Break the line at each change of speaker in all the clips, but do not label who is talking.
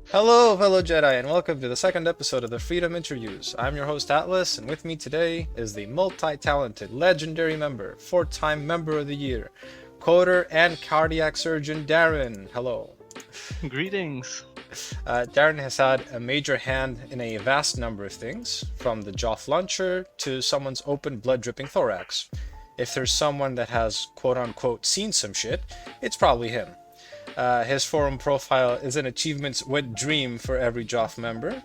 Hello, fellow Jedi, and welcome to the second episode of the Freedom Interviews. I'm your host Atlas, and with me today is the multi-talented, legendary member, four-time Member of the Year, coder and cardiac surgeon Darren. Hello.
Greetings.
Darren has had a major hand in a vast number of things, from the JoF launcher to someone's open blood-dripping thorax. If there's someone that has quote-unquote seen some shit, it's probably him. His forum profile is an achievements wet dream for every JoF member.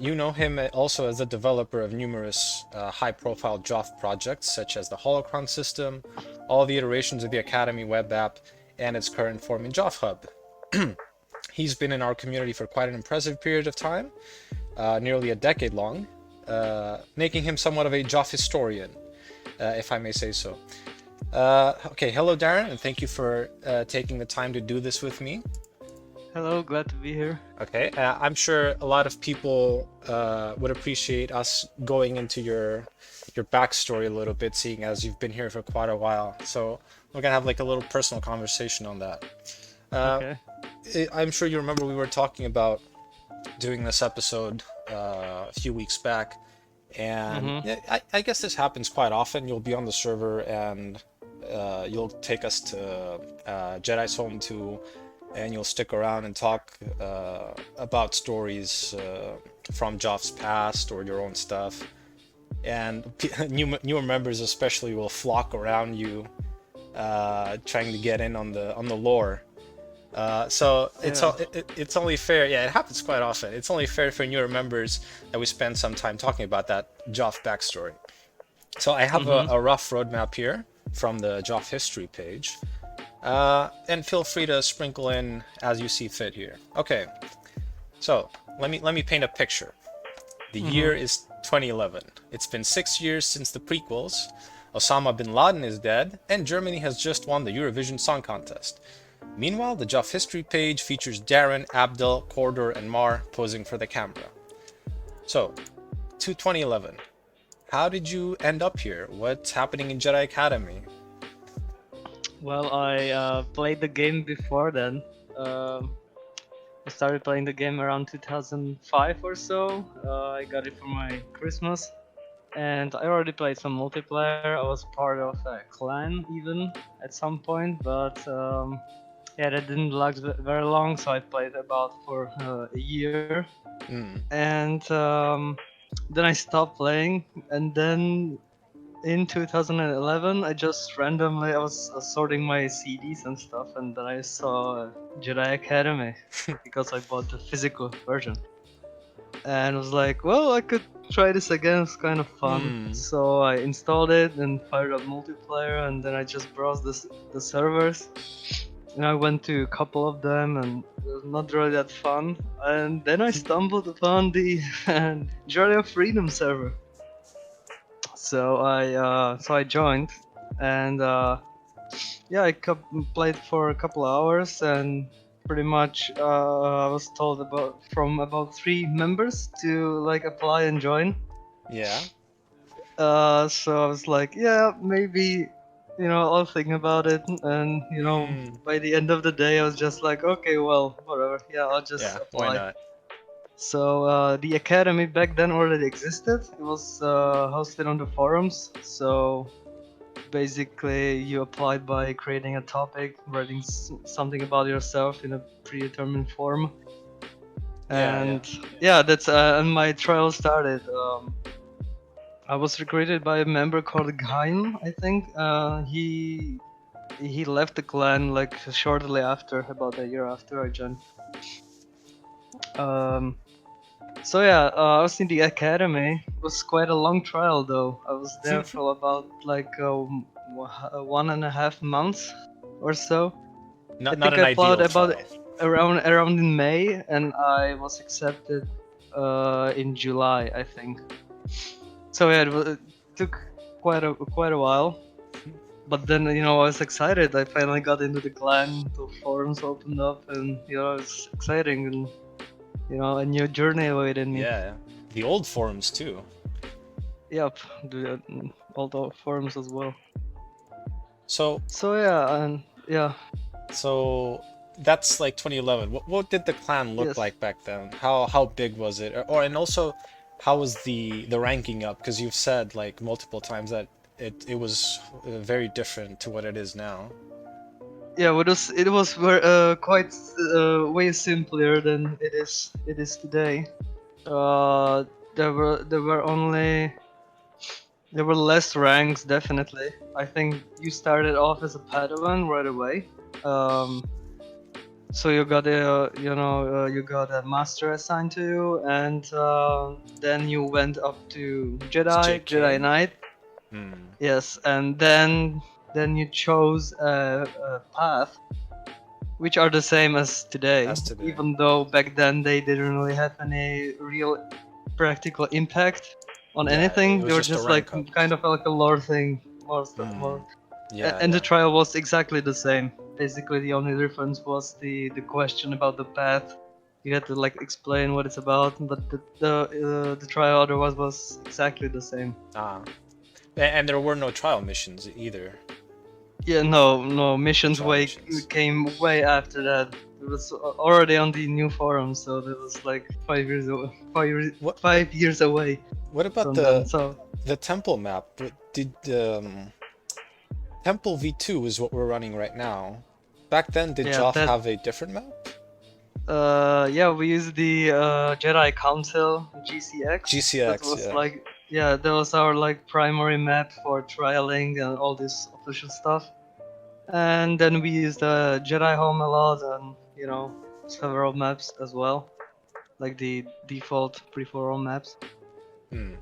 You know him also as the developer of numerous high-profile JoF projects, such as the Holocron system, all the iterations of the Academy web app, and its current form in JoF Hub. He's been in our community for quite an impressive period of time, nearly a decade long, making him somewhat of a JoF historian, if I may say so. Okay, hello Darren, and thank you for taking the time to do this with me.
Hello, glad to be here.
Okay, I'm sure a lot of people would appreciate us going into your backstory a little bit, seeing as you've been here for quite a while. So we're gonna have like a little personal conversation on that.
Okay.
I'm sure you remember we were talking about doing this episode a few weeks back, and yeah, I guess this happens quite often. You'll be on the server and you'll take us to Jedi's home too, and you'll stick around and talk about stories from JoF's past or your own stuff. And newer members especially will flock around you, trying to get in on the lore. So it's only fair. Yeah, it happens quite often. It's only fair for newer members that we spend some time talking about that JoF backstory. So I have a rough roadmap here from the JoF history page, and feel free to sprinkle in as you see fit here. Okay, so let me paint a picture. The year is 2011. It's been 6 years since the prequels. Osama bin Laden is dead, and Germany has just won the Eurovision Song Contest. Meanwhile, the JoF history page features Darren, Abdel, Cordor, and Mar posing for the camera. So, to 2011. How did you end up here? What's happening in Jedi Academy?
Well, I played the game before then. I started playing the game around 2005 or so. I got it for my Christmas. And I already played some multiplayer. I was part of a clan even at some point, but yeah, that didn't last very long, so I played about for a year. And then I stopped playing, and then in 2011 I just randomly I was sorting my CDs and stuff, and then I saw Jedi Academy because I bought the physical version, and I was like, well, I could try this again. It's kind of fun. So I installed it and fired up multiplayer, and then I just browsed the servers. And I went to a couple of them, and it was not really that fun. And then I stumbled upon the Journey of Freedom server. So I joined, and yeah, I played for a couple of hours, and pretty much I was told from about 3 members to like apply and join.
Yeah.
So I was like, yeah, maybe. I'll think about it, and by the end of the day, I was just like, okay, well, whatever. Yeah, I'll just apply.
Why not?
So the academy back then already existed. It was hosted on the forums. So basically, you applied by creating a topic, writing something about yourself in a predetermined form, and that's and my trial started. I was recruited by a member called Gaim, I think. He left the clan like shortly after, about a year after I joined. So yeah, I was in the academy. It was quite a long trial though. I was there for about like 1.5 months or so.
Not
I think
an
I applied
ideal
about around in May, and I was accepted in July, I think. So yeah, it took quite a while, but then I was excited. I finally got into the clan. The forums opened up, and it's exciting, and a new journey awaited me.
Yeah, the old forums too.
Yep, the old forums as well.
So
yeah, and yeah.
So that's like 2011. What did the clan look
Yes.
like back then? How big was it? And also, how was the ranking up? Because you've said like multiple times that it was very different to what it is now.
Yeah, it was quite way simpler than it is today. Uh, there were less ranks, definitely. I think you started off as a Padawan right away. Um, so you got a master assigned to you, and then you went up to
It's
Jedi
JK.
Knight.
Hmm.
Yes, and then you chose a path, which are the same as today,
As today.
even though back then they didn't really have any real practical impact on
Yeah, it
anything. They
was
were
just a
just like
rank up.
kind of like a lore thing,
Hmm. Yeah,
and the
yeah.
trial was exactly the same. Basically, the only difference was the question about the path. You had to like explain what it's about, but the trial otherwise was exactly the same.
Ah. And there were no trial missions either.
Yeah, no,
No
missions
trial
way
missions.
came way after that. It was already on the new forum, so that was like 5 years away,
What
5 years away
what about
from then. So
the temple map? Did Temple V2 is what we're running right now. Back then, did
yeah,
JoF
that
have a different map?
yeah, we used the Jedi Council GCX. That
GCX,
was
yeah.
like yeah, that was our like primary map for trialing and all this official stuff. And then we used Jedi Home a lot, and several maps as well, like the default pre-4 maps.
Hmm.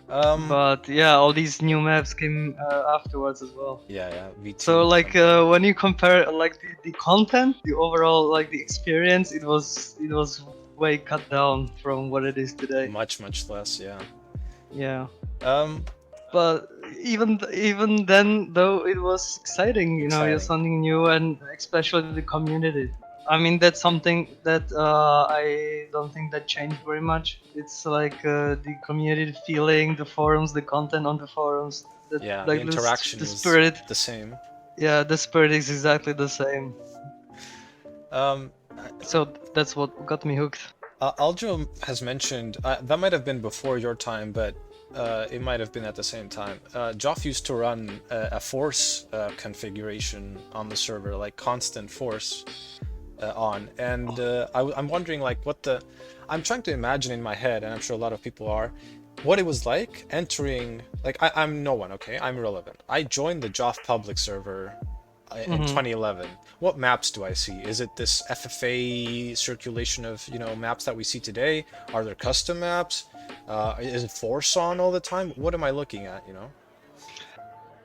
Um,
But yeah, all these new maps came afterwards as well.
yeah, yeah,
So
V2
like
Temple.
when you compare like the content, the overall like the experience, it was way cut down from what it is today.
Much, much less, yeah.
Yeah,
Um,
but even then though it was exciting, it's
exciting.
something new, and especially the community. I mean that's something that I don't think that changed very much. It's like the community feeling, the forums, the content on the forums, that
Yeah, the
like the
interaction was
spirit.
the same.
Yeah, the spirit is exactly the same.
Um,
So that's what got me hooked.
Aljo has mentioned that might have been before your time, but it might have been at the same time. JoF used to run a force configuration on the server, like constant force on, and I'm wondering like I'm trying to imagine in my head, and I'm sure a lot of people are, what it was like entering. Like I'm no one, okay? I'm irrelevant. I joined the JoF public server in
Hmm.
2011. What maps do I see? Is it this FFA circulation of, maps that we see today? Are there custom maps? Is it force on all the time? What am I looking at?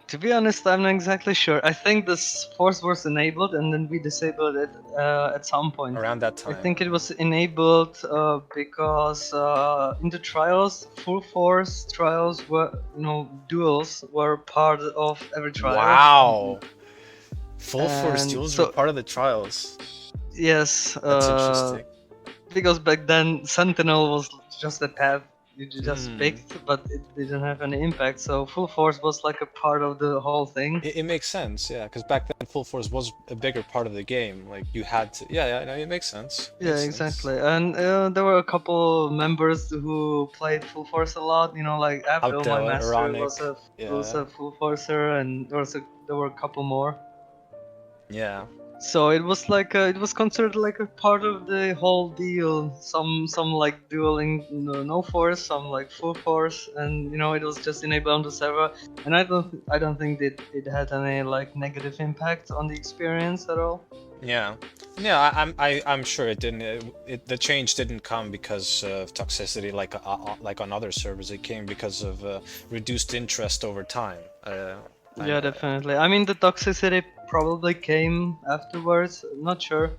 To be honest, I'm not exactly sure. I think this force was enabled and then we disabled it at some point.
Around that
I
time.
think it was enabled because in the trials, full force trials were, duels were part of every trial.
Wow! Full force
And
duels were
so,
part of the trials.
yes,
That's interesting.
because back then Sentinel was just a path you just
Hmm.
picked, but it didn't have any impact. So full force was like a part of the whole thing.
It makes sense, yeah, because back then full force was a bigger part of the game. Like you had to, yeah, yeah, no, it makes sense.
Yeah,
Makes sense.
exactly. And there were a couple members who played full force a lot. Like Abdul, my
Outdell,
master, was
Ironic,
was
yeah,
a full forcer, and there were a couple more.
yeah.
So it was like it was considered like a part of the whole deal. Some like dueling no force, some like full force, and it was just enabled on the server. And I don't think that it had any like negative impact on the experience at all.
Yeah, yeah. I'm sure it didn't. The change didn't come because of toxicity, like on other servers. It came because of reduced interest over time.
Yeah, definitely. I mean, the toxicity probably came afterwards. Not sure.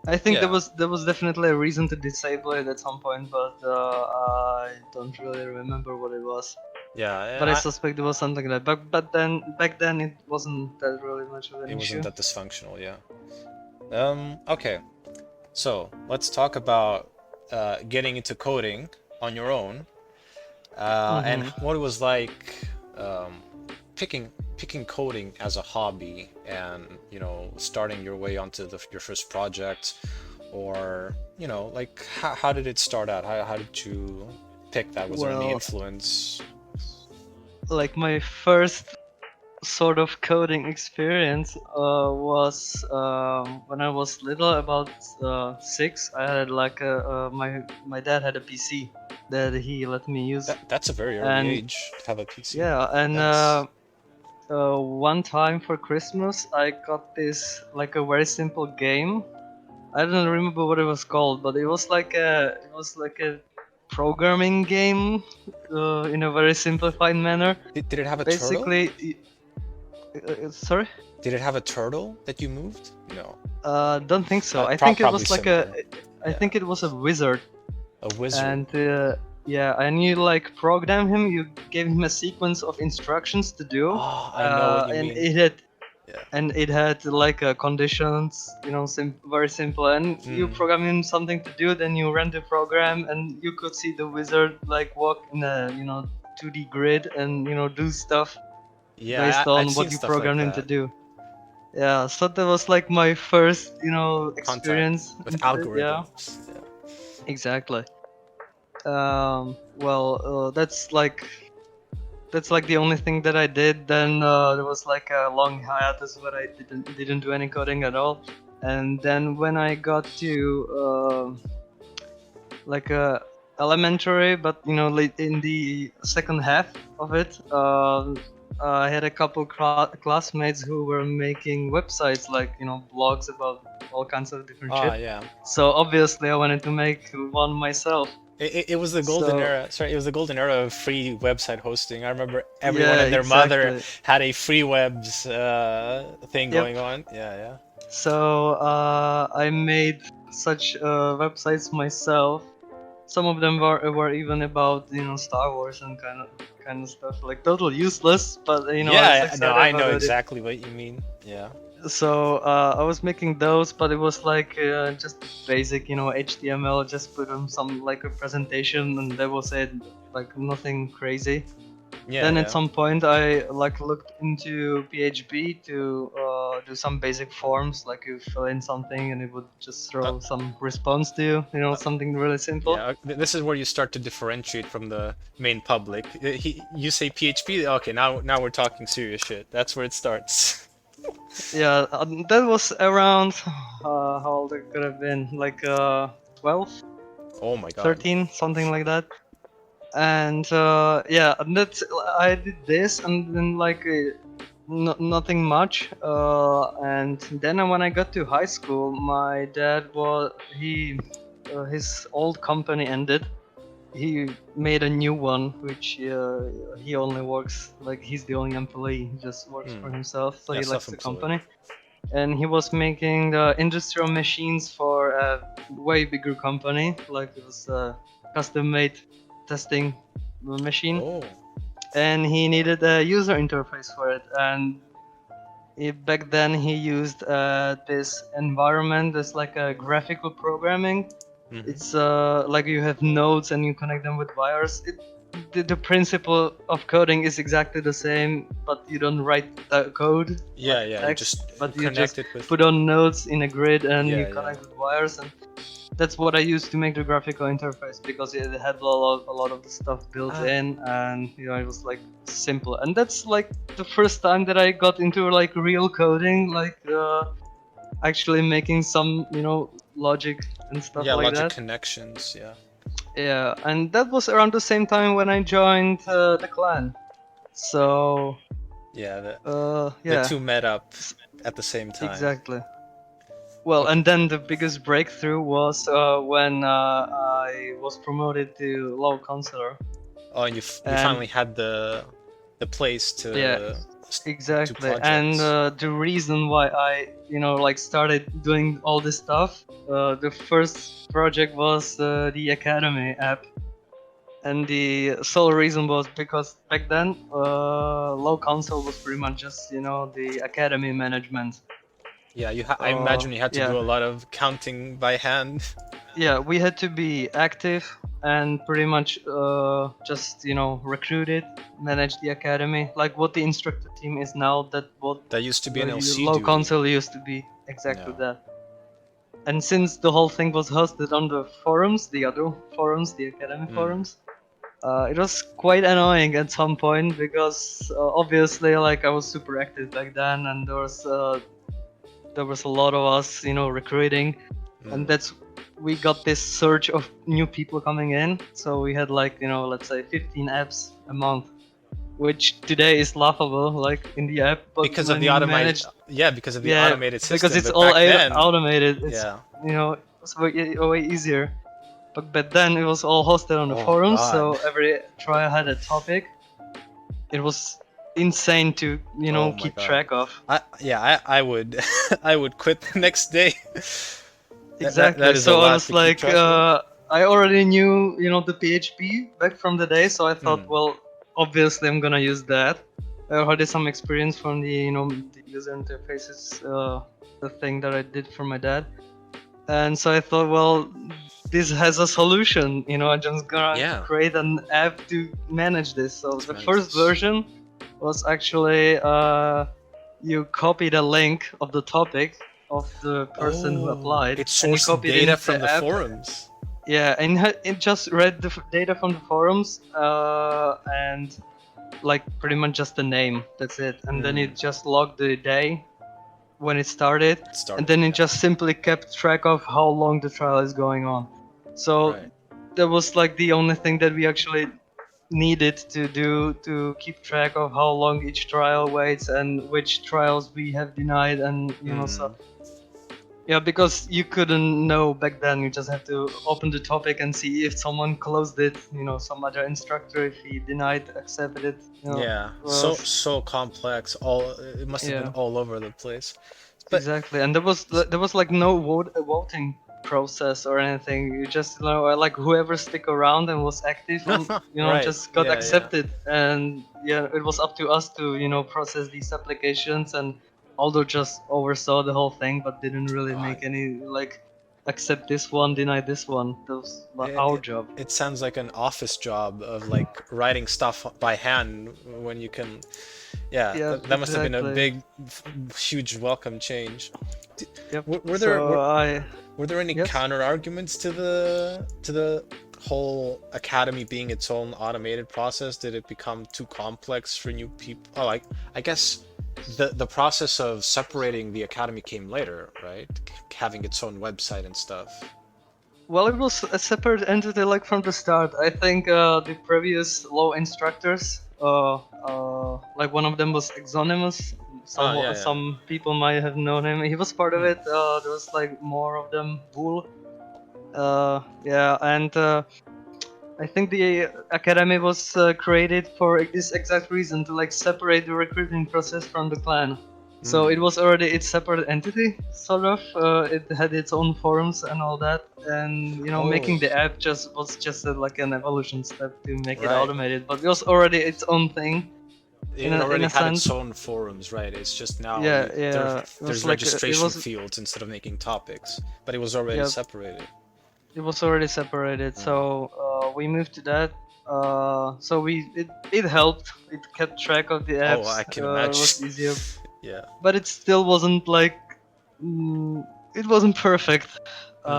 I think there
Yeah,
was there was definitely a reason to disable it at some point, but I don't really remember what it was. But I
yeah.
suspect it was something like that. But then back then it wasn't that really much of an
It wasn't
issue.
that dysfunctional. Yeah. Okay. So let's talk about getting into coding on your own, and
Mm-hmm.
what it was like um, picking picking coding as a hobby and, you know, starting your way onto your first project, or, you know, like how did it start out? How did you pick that? Was there any
Well,
influence?
like my first sort of coding experience was when I was little, about 6. I had like my dad had a PC that he let me use,
That's a very early
and
age to have a PC.
yeah, and
Nice.
one time for Christmas I got this like a very simple game. I don't remember what it was called, but it was like a programming game in a very simplified manner.
Did it have a turtle?
Basically, sorry.
Did it have a turtle that you moved? No.
Don't think so. I think it
Probably
was like
similar.
I
Yeah.
think it was a wizard,
A wizard.
and yeah, and you like program him. You gave him a sequence of instructions to do,
Oh, I know what you
and
mean.
it had like conditions, you know, very simple. And you program him something to do, then you ran the program, and you could see the wizard like walk in a 2D grid and do stuff
Yeah,
based
I've
on
seen
what you
stuff like
programmed him to
that.
do. Yeah, so that was like my first,
Contact
experience
with
into it. Yeah,
algorithms. Yeah.
exactly. Well, that's like the only thing that I did. Then there was like a long hiatus where I didn't do any coding at all. And then when I got to like elementary, but late in the second half of it, I had a couple classmates who were making websites, like blogs about all kinds of different
Ah,
shit.
yeah.
So obviously I wanted to make one myself.
It was the golden
So
era. Sorry, it was the golden era of free website hosting. I remember everyone
yeah,
and their mother
exactly.
had a free webs thing
Yep.
going on. Yeah, yeah.
So I made such websites myself. Some of them were even about Star Wars and kind of stuff, like total useless, but I was
Yeah, no,
excited
I know
about it.
exactly what you mean. Yeah.
So I was making those, but it was like just basic, HTML. Just put on some like a presentation, and that was it. Like nothing crazy.
Yeah,
Then at
yeah.
some point I like looked into PHP to do some basic forms, like you fill in something and it would just
Uh,
throw some response to you, something really simple.
yeah, this is where you start to differentiate from the main public. You say PHP, okay, now we're talking serious shit. That's where it starts.
Yeah, that was around how old I could have been, like 12,
Oh my god.
13, something like that. And yeah, and that's I did this, and then like nothing much. And then when I got to high school, my dad his old company ended. He made a new one, which he only works, like he's the only employee. He just works for himself, so
Yeah,
he left the
self-employed.
company. And he was making industrial machines for a way bigger company, like it was a custom-made testing machine.
Oh.
And he needed a user interface for it. And back then he used this environment, this like a graphical programming. It's like you have nodes and you connect them with wires. The principle of coding is exactly the same, but you don't write the code
Yeah,
like
yeah,
text, but you
connect
just
it with.
put on nodes in a grid and you
Yeah,
connect with wires. And that's what I used to make the graphical interface, because it had a lot of the stuff built in, and it was like simple. And that's like the first time that I got into like real coding, like actually making some logic and stuff
Yeah,
like
logic
that.
connections. Yeah.
Yeah, and that was around the same time when I joined the clan. So
Yeah, the
yeah,
two met up at the same time.
exactly. Well,
Okay.
and then the biggest breakthrough was when I was promoted to low counselor.
Oh, and you
And
finally had the place to
yeah,
do
exactly. And
projects.
the reason why I like started doing all this stuff, the first project was the Academy app. And the sole reason was because back then, low console was pretty much just the academy management.
Yeah, I imagine you had to
Yeah,
do a lot of counting by hand.
yeah, we had to be active and pretty much just recruited, managed the academy, like what the instructor team is now.
That used to be an
the
LC
low
duty.
console used to be exactly
Yeah.
that. And since the whole thing was hosted on the forums, the other forums, the academy forums, it was quite annoying at some point because obviously, like, I was super active back then, and there was a lot of us, recruiting, and we got this surge of new people coming in. So we had, like, let's say 15 apps a month, which today is laughable, like, in the app, but
Because of
when
the
you
automated,
manage,
because of the automated system.
because it's
but
all
back then,
automated. It's
yeah.
it's way easier. But then it was all hosted on the
Oh,
forums,
God.
so every trial had a topic. It was insane to
Oh my
keep
God.
track of.
I would I would quit the next day.
Exactly.
That is a
So I
lot
was
to keep
like,
track of.
I already knew the PHP back from the day, so I thought, well, obviously I'm gonna use that. I already had some experience from the the user interfaces, the thing that I did for my dad, and so I thought, well, this has a solution. I'm just gonna create an app to manage this. So the first version was actually you copy the link of the topic of the person who applied,
It
and you
sourced
copied
data
in
from the
app.
forums.
Yeah, and it just read the data from the forums, and like pretty much just the name. That's it. And then it just logged the day when it started, and then it just simply kept track of how long the trial is going on. So that was like the only thing that we actually needed to do to keep track of how long each trial waits and which trials we have denied, and so yeah, because you couldn't know back then. You just have to open the topic and see if someone closed it, some other instructor, if he denied, accepted it.
Yeah, so complex. It must have been all over the place. But
exactly, and there was like no voting process or anything. You just like whoever stick around and was active, just got accepted, and it was up to us to process these applications, and Aldo just oversaw the whole thing, but didn't really make any like accept this one, deny this one. That was our job.
It sounds like an office job of like writing stuff by hand when you can. Yeah, that must have been a big, huge welcome change. Were there any counter arguments to the whole academy being its own automated process? Did it become too complex for new people? Oh, like, I guess the process of separating the academy came later, right? Having its own website and stuff.
Well, it was a separate entity, like, from the start. I think the previous law instructors, like, one of them was Exonimus. Some people might have known him. He was part of it. There was like more of them. Bull. And I think the academy was created for this exact reason, to like separate the recruiting process from the clan. So it was already its separate entity, sort of. It had its own forums and all that, and making the app was just like an evolution step to make it automated. But it was already its own thing.
It already had its own forums, right? It's just now there's registration fields instead of making topics, but it was already separated.
It was already separated, so we moved to that. So it helped. It kept track of the apps.
Oh, I can imagine.
It was easier.
Yeah.
But it still wasn't like it wasn't perfect. We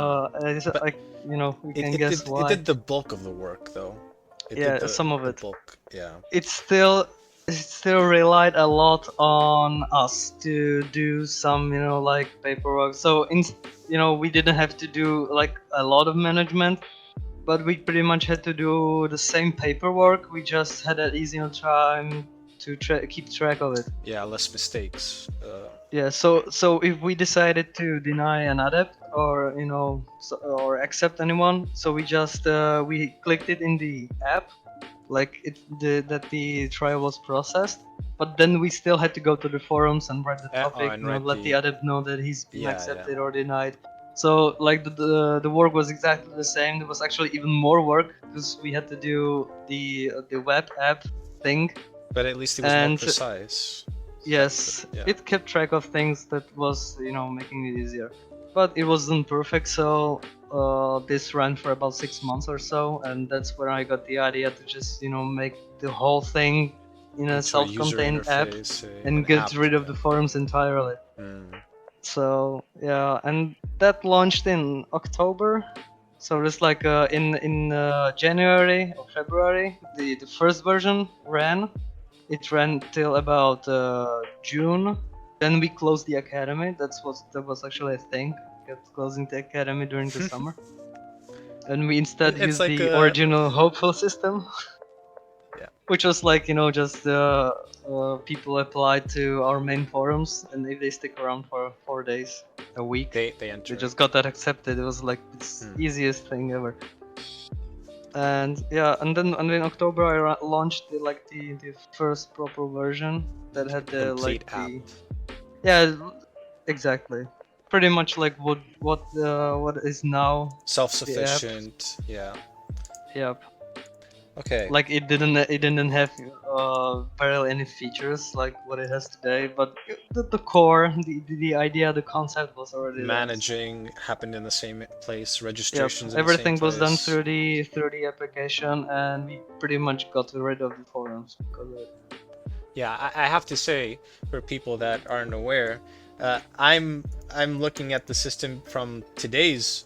can guess why.
It did the bulk of the work, though.
Some of it.
Bulk, yeah.
It still relied a lot on us to do some, like paperwork. So we didn't have to do like a lot of management, but we pretty much had to do the same paperwork. We just had an easier time to keep track of it.
Yeah, less mistakes.
So if we decided to deny an adept or or accept anyone, so we just we clicked it in the app, like that the trial was processed, but then we still had to go to the forums and write the topic, let the adept know that he's been accepted or denied. So like the work was exactly the same. There was actually even more work because we had to do the web app thing.
But at least it was more precise.
Yes, it kept track of things that was making it easier. but it wasn't perfect. So this ran for about 6 months or so, and that's where I got the idea to just make the whole thing in a
Into a user
self-contained app
interface,
and
an
get
app.
rid of the forums entirely. So yeah, and that launched in October. So it's like in January or February, the first version ran. It ran till about June. Then we closed the academy. That was actually a thing. Kept closing the academy during the summer, and we instead
It's
used
like
the
a
original hopeful system.
Yeah.
Which was like just people applied to our main forums, and if they stick around for 4 days a week,
they enter.
they just got that accepted. It was like the easiest thing ever. And yeah, and then in October I launched the first proper version that had the
complete app.
Yeah, exactly. Pretty much like what is now
Self-sufficient. Yeah.
Yep.
Okay.
Like it didn't have barely any features like what it has today, but the core, the idea, the concept was already
managing happened in the same place,
there.
registrations
Yep.
in the same
Everything
place.
was done through the application, and we pretty much got rid of the forums because of it.
Yeah, I have to say, for people that aren't aware, I'm looking at the system from today's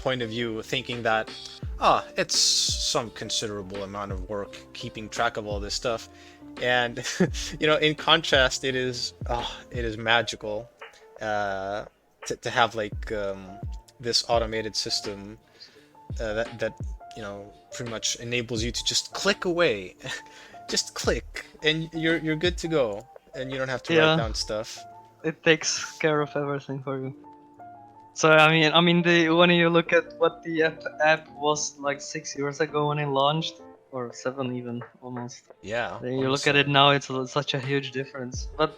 point of view, thinking that it's some considerable amount of work keeping track of all this stuff, and in contrast, it is magical to have like this automated system that pretty much enables you to just click away. Just click and you're good to go, and you don't have to write down stuff.
It takes care of everything for you. So I mean when you look at what the app was like 6 years ago when it launched, or 7 even almost.
Yeah.
Then you look at it now, it's such a huge difference. But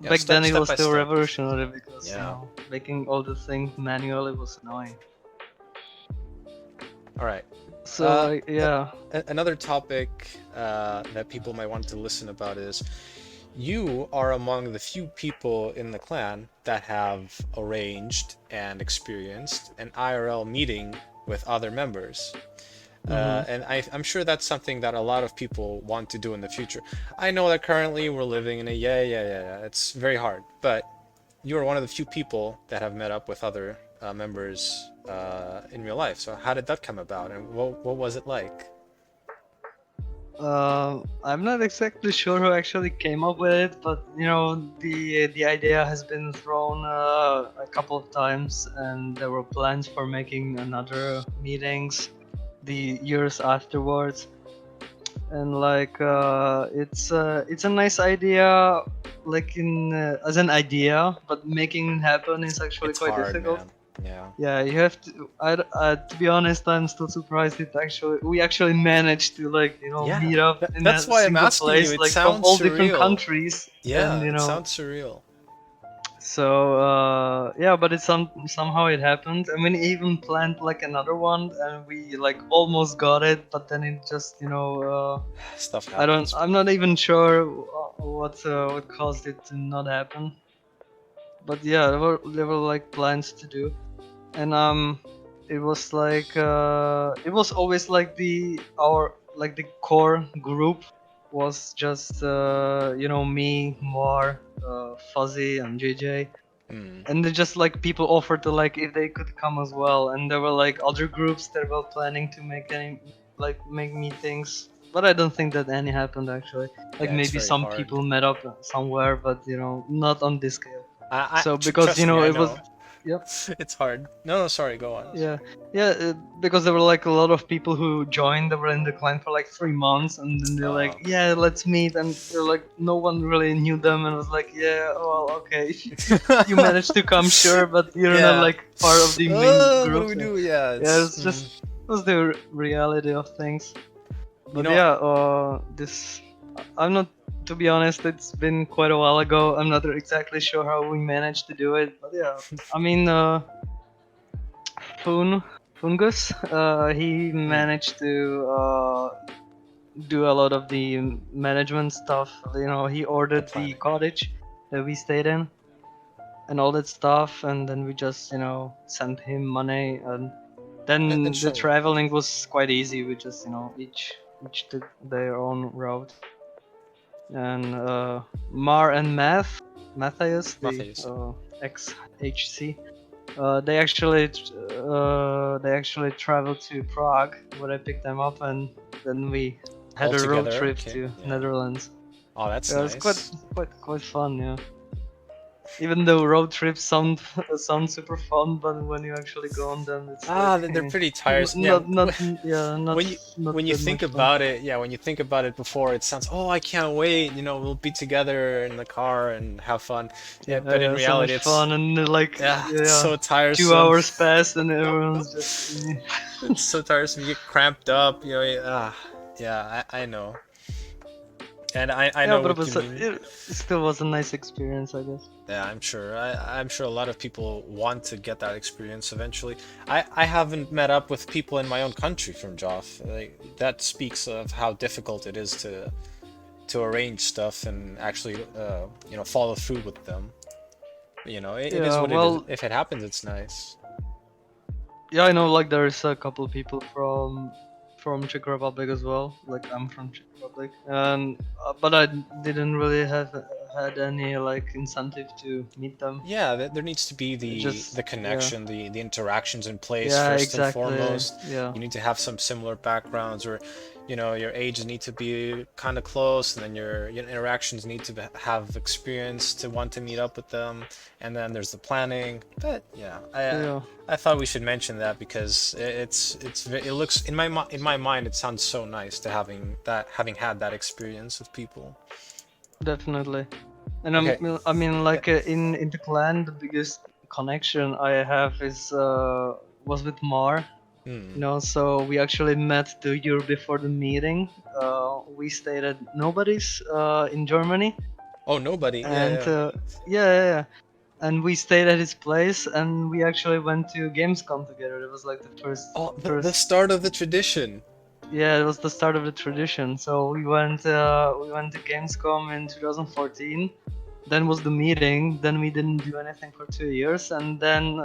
back
step
then it was
by
still
step.
revolutionary because making all the things manually was annoying.
All right.
So
another topic that people might want to listen about is you are among the few people in the clan that have arranged and experienced an IRL meeting with other members. And I'm sure that's something that a lot of people want to do in the future. I know that currently we're living in it's very hard, but you are one of the few people that have met up with other members in real life. So how did that come about, and what was it like?
I'm not exactly sure who actually came up with it, but the idea has been thrown a couple of times, and there were plans for making another meetings the years afterwards. And like it's a nice idea, like as an idea, but making it happen is actually
It's
quite
hard,
difficult.
man. Yeah.
Yeah, you have to. To be honest, I'm still surprised we actually managed to meet up in
that's
a
why I'm
single
asking
place,
you. It
like
sounds
from all
surreal.
different countries.
Yeah,
and,
it sounds surreal.
So yeah, but somehow it happened. I mean, even planned like another one, and we like almost got it, but then it just
stuff happens.
I'm not even sure what caused it to not happen. But yeah, there were like plans to do, and it was like it was always like the core group was just me, Mar, Fuzzy, and JJ. And they just like people offered to like if they could come as well, and there were like other groups that were planning to make meetings, but I don't think that any happened actually. Like maybe some people met up somewhere, but not on this scale. So because it was. Yep.
It's hard. No, sorry, go on.
Yeah, because there were like a lot of people who joined that were in the clan for like 3 months, and then they're like, yeah, let's meet, and they're like, no one really knew them, and I was like, yeah, well, okay, you managed to come, sure, but you're not like part of the main group.
What do we do? Yeah,
it's just it was the reality of things. But I'm not. To be honest, it's been quite a while ago. I'm not exactly sure how we managed to do it, but yeah. I mean, Fungus, he managed to do a lot of the management stuff. He ordered the cottage that we stayed in, and all that stuff, and then we just sent him money, and
And
then the
show.
traveling was quite easy. We just each took their own route, and Mar and Matthias, the
Matthias.
ex-HC, they actually traveled to Prague when I picked them up, and then we had
All
a road
together?
trip
Okay,
to
yeah.
Netherlands.
Oh, that's
Yeah,
nice.
it's quite fun, yeah. Even though road trips sound super fun, but when you actually go on them, it's
they're pretty tiresome. Yeah.
not
When you
that
think
much fun.
about it, when you think about it before, it sounds, oh, I can't wait. We'll be together in the car and have fun. Yeah, but in
So
reality,
much
it's
fun, and
it's so tiresome.
2 hours passed, and everyone's just.
It's so tiresome. You get cramped up. Yeah, I know. And I know
but
what you mean.
it still was a nice experience, I guess.
Yeah, I'm sure. I'm sure a lot of people want to get that experience eventually. I haven't met up with people in my own country from JoF. That speaks of how difficult it is to arrange stuff and actually follow through with them. It is what it is. If it happens, it's nice.
Yeah, I know. Like, there's a couple of people from Czech Republic as well. Like, I'm from Czech Republic, and but I didn't really had any like incentive to meet them.
Yeah, there needs to be the connection, the interactions in place first and foremost.
Yeah.
You need to have some similar backgrounds, or your ages need to be kind of close, and then your interactions need to have experience to want to meet up with them, and then there's the planning. But I thought we should mention that because it looks in my mind it sounds so nice to having had that experience with people.
Definitely. And I mean, like in the clan, the biggest connection I have is was with Mar. So we actually met the year before the meeting. We stayed at Nobody's in Germany.
Oh, Nobody.
And yeah. And we stayed at his place, and we actually went to Gamescom together. It was like the first.
Oh, the start of the tradition.
Yeah, it was the start of the tradition. So we went to Gamescom in 2014. Then was the meeting. Then we didn't do anything for 2 years, and then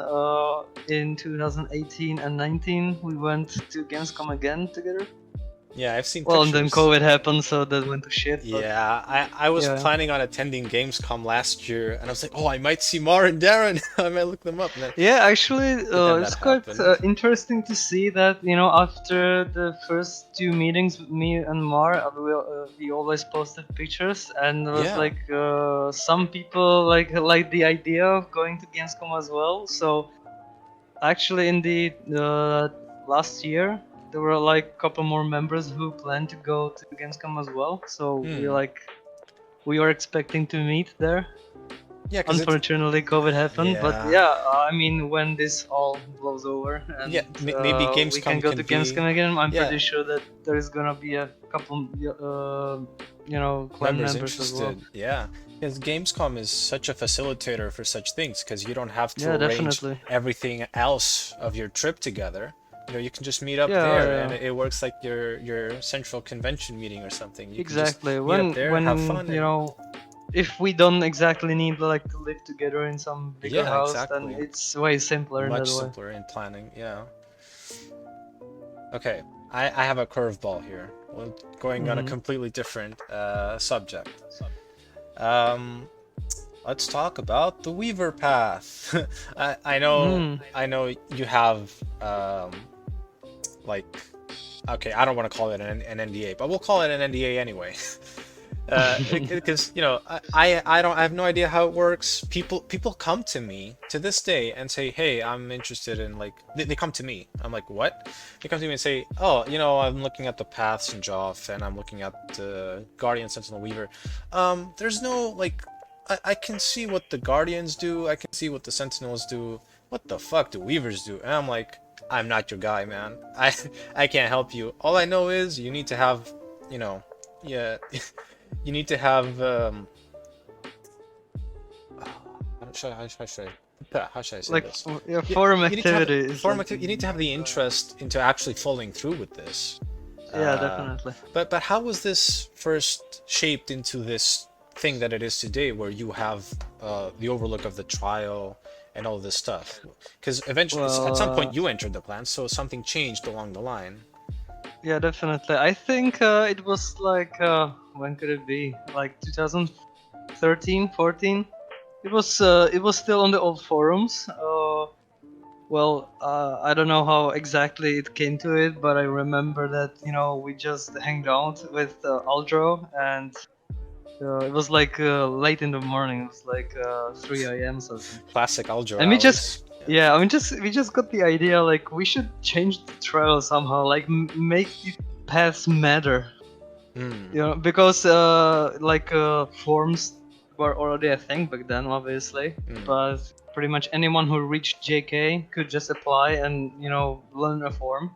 in 2018 and 19 we went to Gamescom again together.
Yeah, I've seen
Well,
pictures.
and then COVID happened, so that went to shit.
Yeah, I was planning on attending Gamescom last year, and I was like, oh, I might see Mar and Darren. I might look them up.
Yeah, actually, it's quite interesting to see that, after the first 2 meetings with me and Mar, we always posted pictures, and it was like some people like the idea of going to Gamescom as well. So actually, in the last year, there were like a couple more members who planned to go to Gamescom as well. So we were expecting to meet there. Yeah, unfortunately, COVID happened. But I mean, when this all blows over, and
maybe Gamescom
we can go to Gamescom again. I'm pretty sure that there is gonna be a couple, clan members as well.
Yeah. Because Gamescom is such a facilitator for such things, because you don't have to arrange everything else of your trip together. You can just meet up there, and it works like your central convention meeting or something. You
exactly.
Can just meet up there, have fun,
if we don't exactly need like to live together in some bigger house, then it's way simpler.
Much simpler in planning. Yeah. Okay, I have a curveball here. We're going on a completely different subject. Let's talk about the Weaver path. I know you have okay, I don't want to call it an NDA, but we'll call it an NDA anyway. Because I have no idea how it works. People come to me to this day and say, hey, I'm interested in they come to me. I'm like, what? They come to me and say, oh, I'm looking at the paths in JoF, and I'm looking at the Guardian, Sentinel, Weaver. There's no I can see what the Guardians do, I can see what the Sentinels do. What the fuck do Weavers do? And I'm like, I'm not your guy, man. I can't help you. All I know is you need to have, you need to have how should I say this?
Forum activities.
You need to have the interest into actually following through with this.
Yeah, definitely.
But how was this first shaped into this thing that it is today, where you have the overlook of the trial and all this stuff? Because eventually, at some point,
Well,
you entered the plan, so something changed along the line.
yeah, definitely. I think it was like when could it be? Like 2013, 14. It was still on the old forums. Well, I don't know how exactly it came to it, but I remember that we just hanged out with Aldro, and it was like late in the morning. It was like 3 a.m. something.
Classic Aljo
And
hours.
yeah, I mean, we just got the idea like we should change the trail somehow, like make the paths matter.
Mm.
Because like forms were already a thing back then, obviously, but pretty much anyone who reached JK could just apply and learn a form.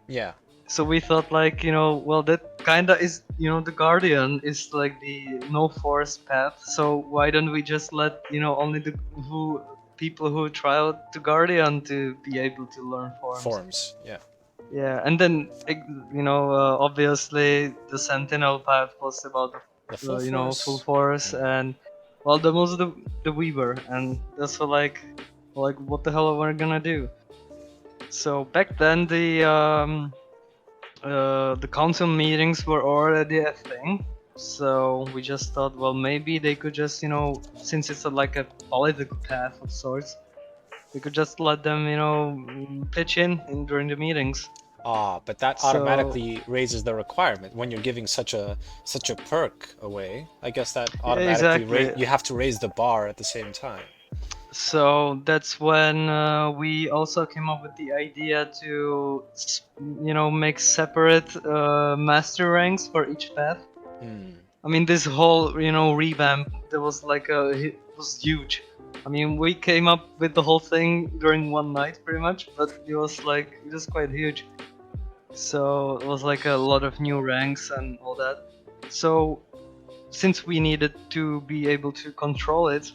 Yeah.
So we thought like well, that kinda is the Guardian is like the no force path. So why don't we just let only the people who try out the Guardian to be able to learn forms?
Forms. Yeah.
Yeah, and then obviously the Sentinel path was about
The full
full
force.
force, and well, the most the Weaver, and that's like what the hell are we gonna do? So back then the council meetings were already a thing. So we just thought, well, maybe they could just since it's like a political path of sorts, we could just let them pitch in during the meetings.
But that
So
automatically raises the requirement when you're giving such a perk away. I guess that
yeah,
automatically
exactly.
you have to raise the bar at the same time.
So that's when we also came up with the idea to, make separate master ranks for each path. I mean, this whole, revamp that was like it was huge. I mean, we came up with the whole thing during one night, pretty much, but it was quite huge. So it was like a lot of new ranks and all that. So since we needed to be able to control it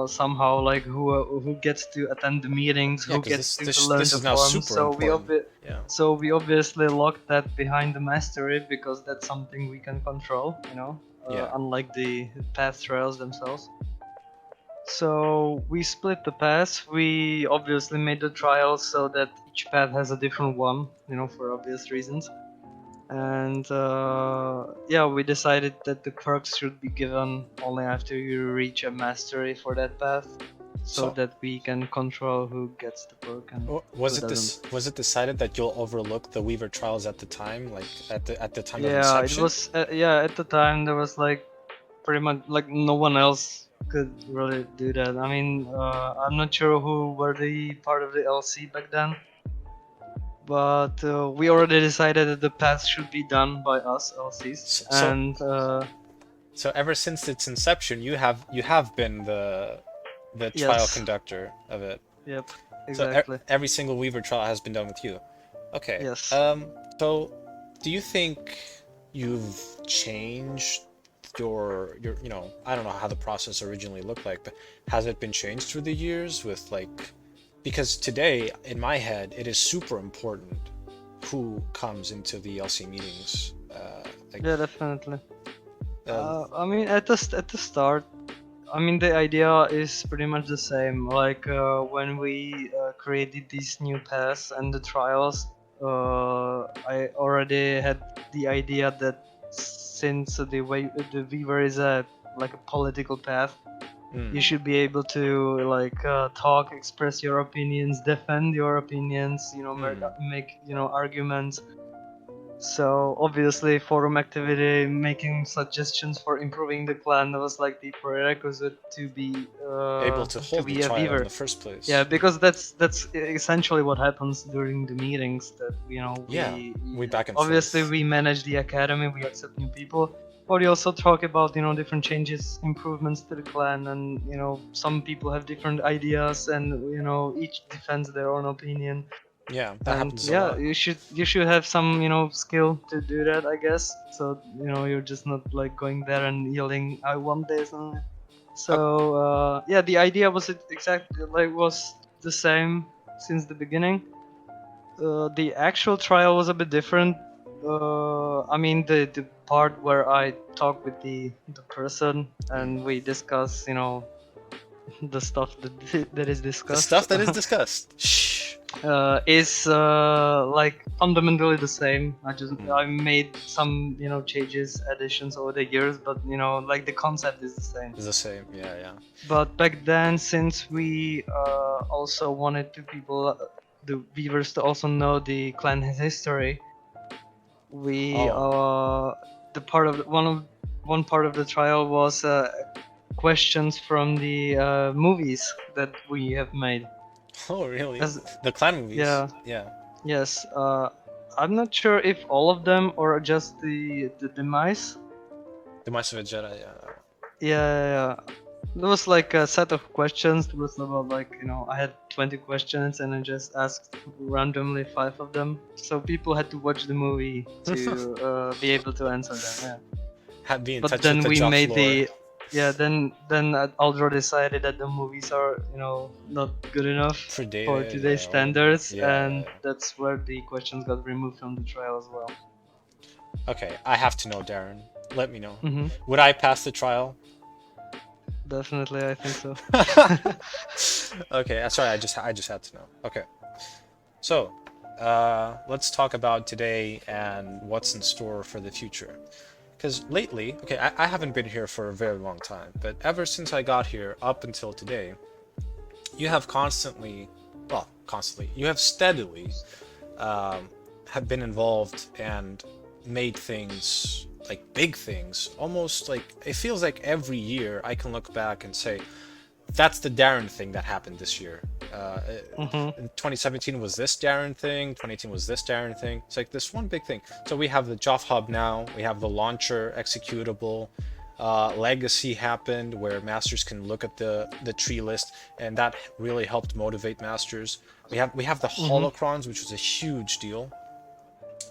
somehow, like who gets to attend the meetings,
Yeah,
who
because
gets to
this
learn
this
the
is now
forms.
super important. Yeah.
So we obviously locked that behind the mastery because that's something we can control,
Yeah.
unlike the path trails themselves. So we split the paths. We obviously made the trials so that each path has a different one, for obvious reasons. And yeah, we decided that the perks should be given only after you reach a mastery for that path, so
So
that we can control who gets the perk and
was
who
it
doesn't.
was it decided that you'll overlook the Weaver trials at the time, like at the time of
Yeah, it
inception?
was. Yeah, at the time there was like pretty much like no one else could really do that. I mean, I'm not sure who were the part of the LC back then, but we already decided that the path should be done by us LCs,
So
and
so ever since its inception, you have been the trial
yes,
conductor of it.
yep,
So
exactly.
every single Weaver trial has been done with you. Okay.
Yes.
So do you think you've changed your I don't know how the process originally looked like, but has it been changed through the years with like, because today in my head it is super important who comes into the LC meetings. Like
Yeah, definitely.
um,
I mean, at the start, I mean, the idea is pretty much the same. Like when we created these new paths and the trials, I already had the idea that since the Weaver is a like a political path, you should be able to like talk, express your opinions, defend your opinions, make arguments. So obviously forum activity, making suggestions for improving the clan, that was like the prerequisite
able to
to
hold the
be a
trial in
Weaver.
the first
Yeah,
place.
because that's essentially what happens during the meetings. That
Yeah, we back and
obviously
forth.
we manage the academy, we accept new people, but we also talk about different changes, improvements to the clan, and some people have different ideas, and each defends their own opinion.
Yeah, that
And
happens a
yeah,
lot.
you should have some skill to do that, I guess. So you're just not like going there and yelling, "I want this." So
Uh,
yeah, the idea was exactly like was the same since the beginning. The actual trial was a bit different. I mean the part where I talk with the person and we discuss, the stuff that is
The
discussed.
stuff that is discussed. Shh.
Is like fundamentally the same. I made some changes, additions over the years, but like the concept is the same.
It's the same. Yeah.
But back then, since we also wanted the viewers to also know the clan history, we the part of one part of the trial was questions from the movies that we have made.
Oh, really? The clan movies? Yeah.
Yes. I'm not sure if all of them or just the demise.
Demise of a Jedi, yeah.
Yeah. There was like a set of questions. It was about like I had 20 questions and I just asked randomly 5 of them. So people had to watch the movie to be able to answer them. Yeah.
Be in
But
touch
then
with the
we
job
made
floor.
then Aldro decided that the movies are not good enough for today's standards, and that's where the questions got removed from the trial as well.
Okay, I have to know, Darren. Let me know.
Mm-hmm.
Would I pass the trial?
Definitely, I think so.
Okay, sorry, I just had to know. Okay, so let's talk about today and what's in store for the future. Because lately, okay, I haven't been here for a very long time, but ever since I got here up until today, you have you have steadily have been involved and made things, like big things, almost like, it feels like every year I can look back and say, that's the Darren thing that happened this year. In 2017 was this Darren thing, 2018 was this Darren thing. It's like this one big thing. So we have the JoF Hub now, we have the launcher executable, Legacy happened where masters can look at the tree list, and that really helped motivate masters. We have the holocrons, which was a huge deal.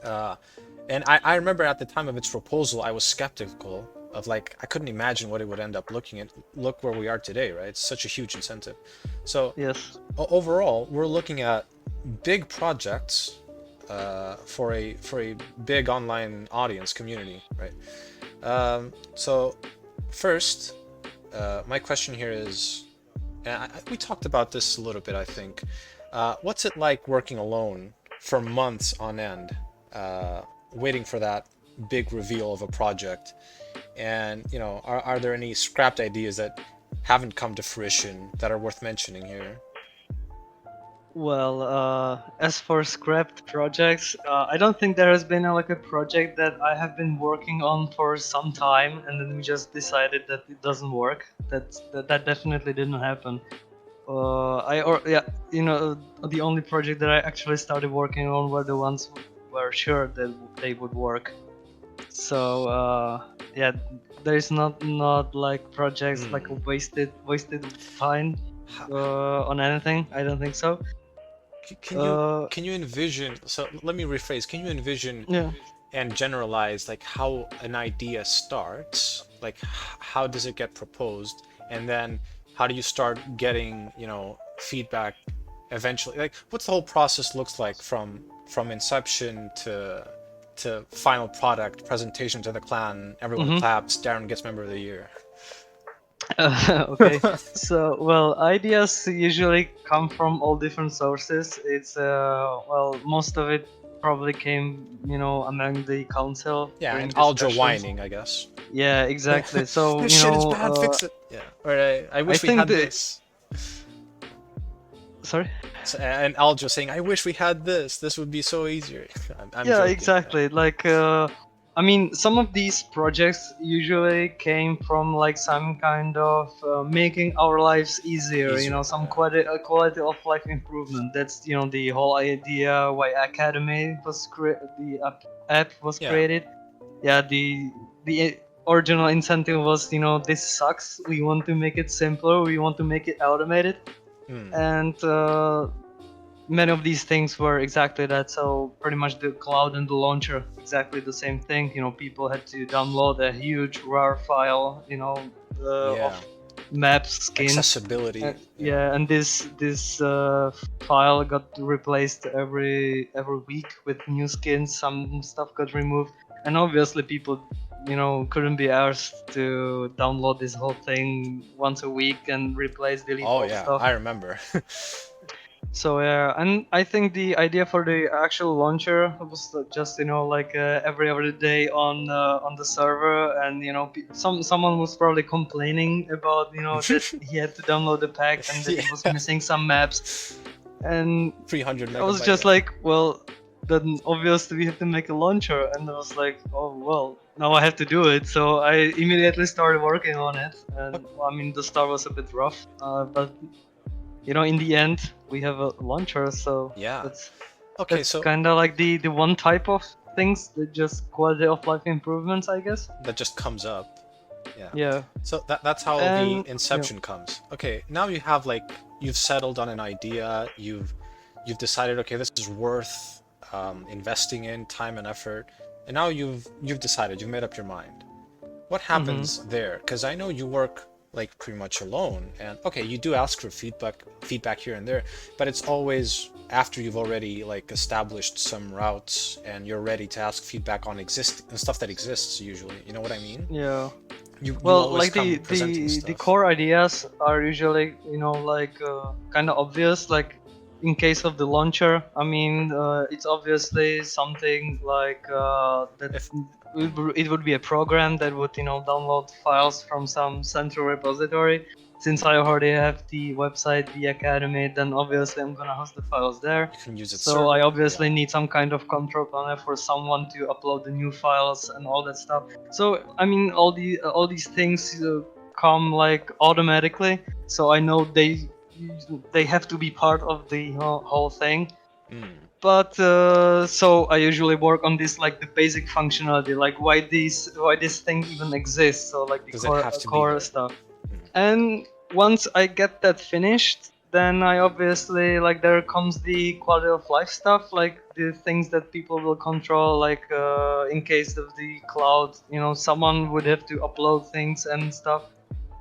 And I remember at the time of its proposal, I was skeptical of, like, I couldn't imagine what it would end up look where we are today, right? It's such a huge incentive. So
yes,
overall, we're looking at big projects for a big online audience community, right? So first, my question here is, and we talked about this a little bit, I think. What's it like working alone for months on end, waiting for that big reveal of a project? And are there any scrapped ideas that haven't come to fruition that are worth mentioning here?
Well, as for scrapped projects, I don't think there has been a project that I have been working on for some time and then we just decided that it doesn't work. That definitely didn't happen. The only project that I actually started working on were the ones who were sure that they would work. So there's not like projects like a wasted time on anything. I don't think so.
Can you envision? So let me rephrase. Can you envision and generalize, like, how an idea starts? Like, how does it get proposed, and then how do you start getting feedback eventually? Like, what's the whole process looks like from inception to final product presentation to the clan? Everyone claps. Darren gets member of the year.
Okay, so well, ideas usually come from all different sources. It's most of it probably came among the council.
Yeah, and Aldro whining, I guess.
Yeah, exactly. So
this shit is bad, fix it. Yeah, or I wish we had this.
Sorry?
And Aldro saying, I wish we had this. This would be so easier. I'm
yeah,
joking.
Exactly. Like I mean, some of these projects usually came from like some kind of making our lives easier, some quality of life improvement. That's the whole idea why Academy was the app was created. Yeah, the original incentive was this sucks. We want to make it simpler. We want to make it automated, and many of these things were exactly that. So pretty much the cloud and the launcher, exactly the same thing. People had to download a huge RAR file, of maps, skins.
Accessibility.
Yeah, and this file got replaced every week with new skins. Some stuff got removed, and obviously people, couldn't be asked to download this whole thing once a week and replace, delete
Oh
all
yeah,
stuff.
I remember.
So yeah, and I think the idea for the actual launcher was just like every other day on the server, and someone was probably complaining about that he had to download the pack and that he was missing some maps, and
300
I was
megabyte.
just like, well, then obviously we have to make a launcher, and I was like, oh well, now I have to do it. So I immediately started working on it, and I mean the start was a bit rough, but in the end we have a launcher, so
Yeah.
that's
Okay, so
kind of like the one type of things that just quality of life improvements, I guess.
that just comes up. Yeah.
Yeah.
So that's how
And,
the inception comes. Okay, now you have you've settled on an idea. You've decided, okay, this is worth investing in time and effort, and now you've decided, you've made up your mind. What happens there? Because I know you work pretty much alone, and okay, you do ask for feedback here and there, but it's always after you've already established some routes and you're ready to ask feedback on stuff that exists usually. You know what I mean?
yeah.
You
Well,
always
like
come presenting
the
stuff.
core ideas are usually kind of obvious. Like in case of the launcher, I mean, it's obviously something that it would be a program that would download files from some central repository. Since I already have the website, the academy, then obviously I'm gonna host the files there.
You can use it.
So I obviously need some kind of control panel for someone to upload the new files and all that stuff. So I mean, all these things come automatically. So I know they have to be part of the whole thing. But so I usually work on this the basic functionality, why this thing even exists. So the core stuff. And once I get that finished, then I obviously there comes the quality of life stuff, the things that people will control, in case of the cloud, someone would have to upload things and stuff.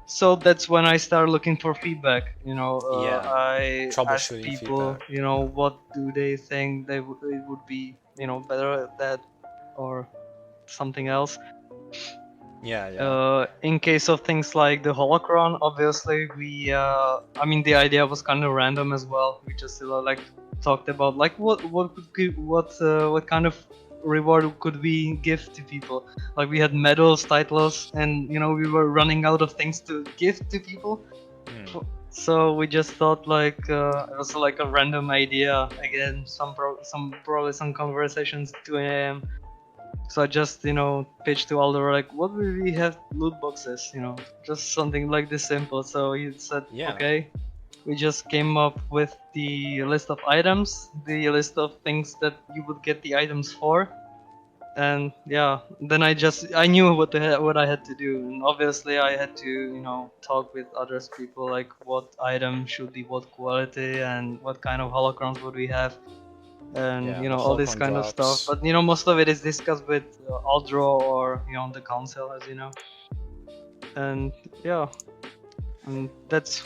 So that's when I start looking for feedback. I ask people,
feedback.
What do they think it would be, better at that or something else.
Yeah.
In case of things like the holocron, obviously I mean the idea was kind of random as well. We just talked about what kind of reward could we give to people. We had medals, titles, and we were running out of things to give to people. So we just thought it was a random idea. Again, probably some conversations 2 a.m. So I just, pitched to Alder what will we have loot boxes, just something like this simple. So he said, okay. We just came up with the list of items, the list of things that you would get the items for, and yeah, then I knew what I had to do, and obviously I had to, talk with other people what item should be what quality and what kind of holocrons would we have. And all this kind of stuff, but most of it is discussed with Aldro or on the council, as you know. And yeah, and that's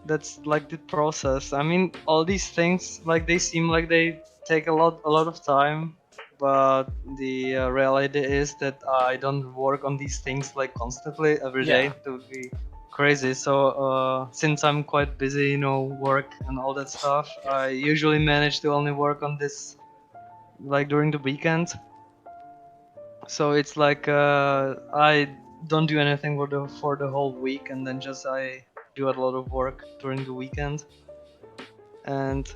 the process. I mean, all these things they seem like they take a lot of time, but the reality is that I don't work on these things constantly every day. It would be crazy. So since I'm quite busy, work and all that stuff, I usually manage to only work on this during the weekend. So it's I don't do anything for the whole week, and then just I do a lot of work during the weekend. And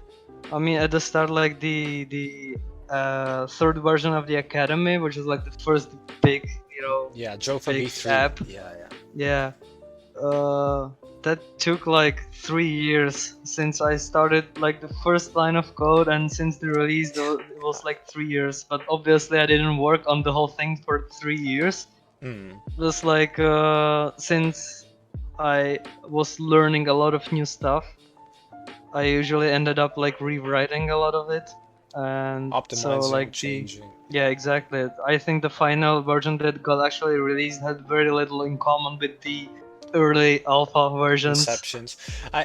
I mean, at the start, the third version of the academy, which is the first big
JoF
big app. Yeah. That took 3 years since I started the first line of code, and since the release it was 3 years. But obviously I didn't work on the whole thing for 3 years. It was since I was learning a lot of new stuff, I usually ended up rewriting a lot of it, and
optimizing, changing.
Yeah, exactly. I think the final version that got actually released had very little in common with the early alpha versions
Conceptions.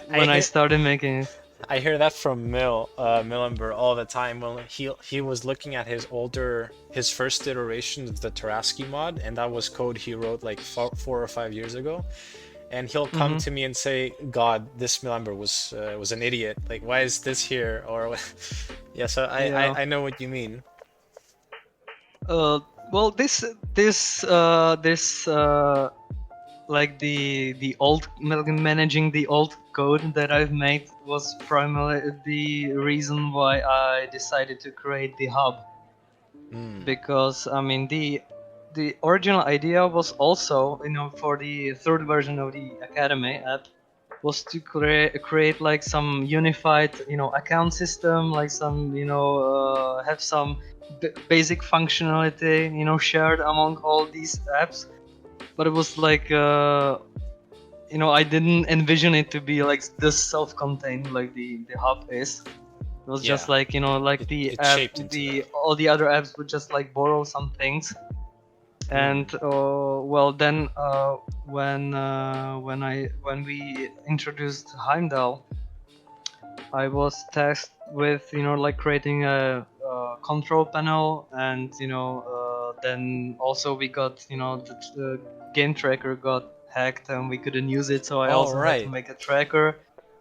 when I started making it.
I hear that from Millenber all the time. When he was looking at his first iteration of the Tarasky mod, and that was code he wrote like 4 or 5 years ago. And he'll come to me and say, "God, this Millenber was an idiot. Like, why is this here?" Or, yeah. So I know what you mean.
Well, this like the old managing the old code that I've made was primarily the reason why I decided to create the hub. Because I mean the original idea was also, you know, for the third version of the Academy app, was to create like some unified, you know, account system, like some, you know, have some basic functionality, you know, shared among all these apps. But it was like, you know, I didn't envision it to be like this self-contained like the hub is. It was just like, you know, like the app, all the other apps would just like borrow some things. And well, then when we introduced Heimdall, I was tasked with, you know, like creating a control panel, and you know, then also we got, you know, the game tracker got hacked and we couldn't use it, so I also had to make a tracker.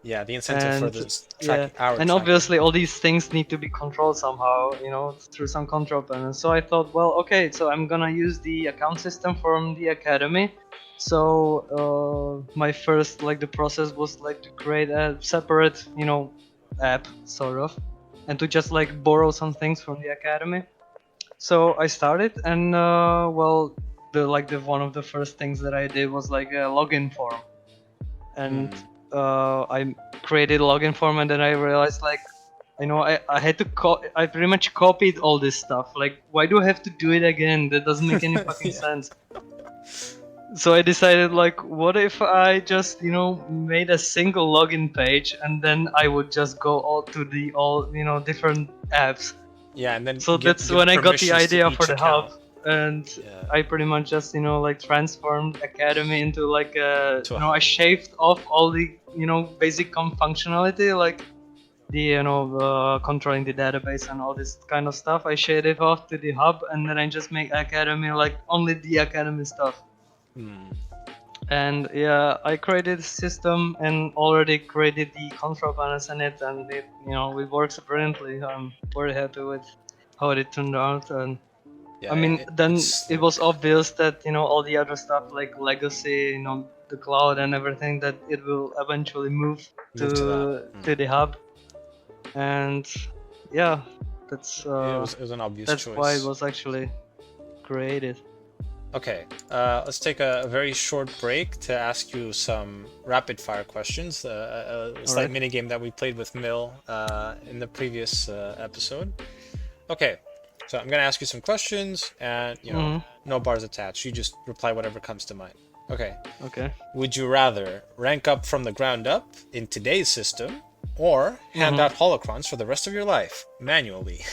Yeah, the incentive for this
and obviously all these things need to be controlled somehow, you know, through some control panel. So I thought, well, okay, so I'm gonna use the account system from the Academy. So my first, like, the process was like to create a separate, you know, app sort of, and to just like borrow some things from the Academy. So I started, and well, the one of the first things that I did was like a login form, and I created a login form, and then I realized, like, you know, I had to I pretty much copied all this stuff. Like, why do I have to do it again? That doesn't make any fucking sense. So I decided, like, what if I just, you know, made a single login page, and then I would just go all to the you know, different apps.
Yeah, and then
so that's when I got the idea for the hub. And I pretty much just, you know, like transformed Academy into like a, you know, I shaved off all the, you know, basic functionality, like the, you know, controlling the database and all this kind of stuff. I shaved it off to the hub, and then I just make Academy like only the Academy stuff. And yeah, I created a system and already created the control panels in it, and it, you know, it works brilliantly. I'm very happy with how it turned out. And I mean, then it was obvious that, you know, all the other stuff like legacy, you know, the cloud and everything, that it will eventually move to the hub. And yeah, that's
it was an obvious choice.
That's why it was actually created.
Okay, let's take a very short break to ask you some rapid fire questions. A slight mini game that we played with Mill in the previous episode. Okay. So I'm gonna ask you some questions, and, you know, no bars attached. You just reply whatever comes to mind. Okay.
Okay.
Would you rather rank up from the ground up in today's system, or hand out holocrons for the rest of your life manually?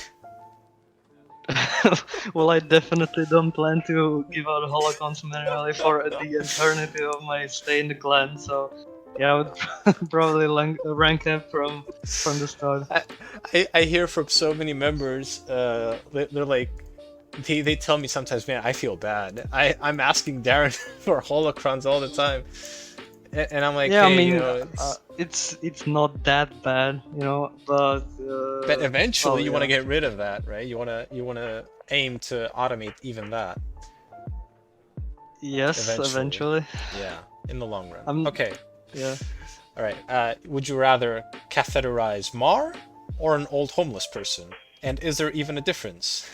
Well, I definitely don't plan to give out holocrons manually for the eternity of my stay in the clan. So yeah, I would probably rank up from the start.
I hear from so many members, they're like, they tell me sometimes, man, I feel bad. I'm asking Darren for holocrons all the time, and I'm like,
yeah,
hey,
I mean,
you know,
it's not that bad, you know, but
eventually you want to get rid of that, right? You want to aim to automate even that.
Yes, eventually.
Yeah, in the long run. Okay.
Yeah.
All right. Would you rather catheterize Mar or an old homeless person? And is there even a difference?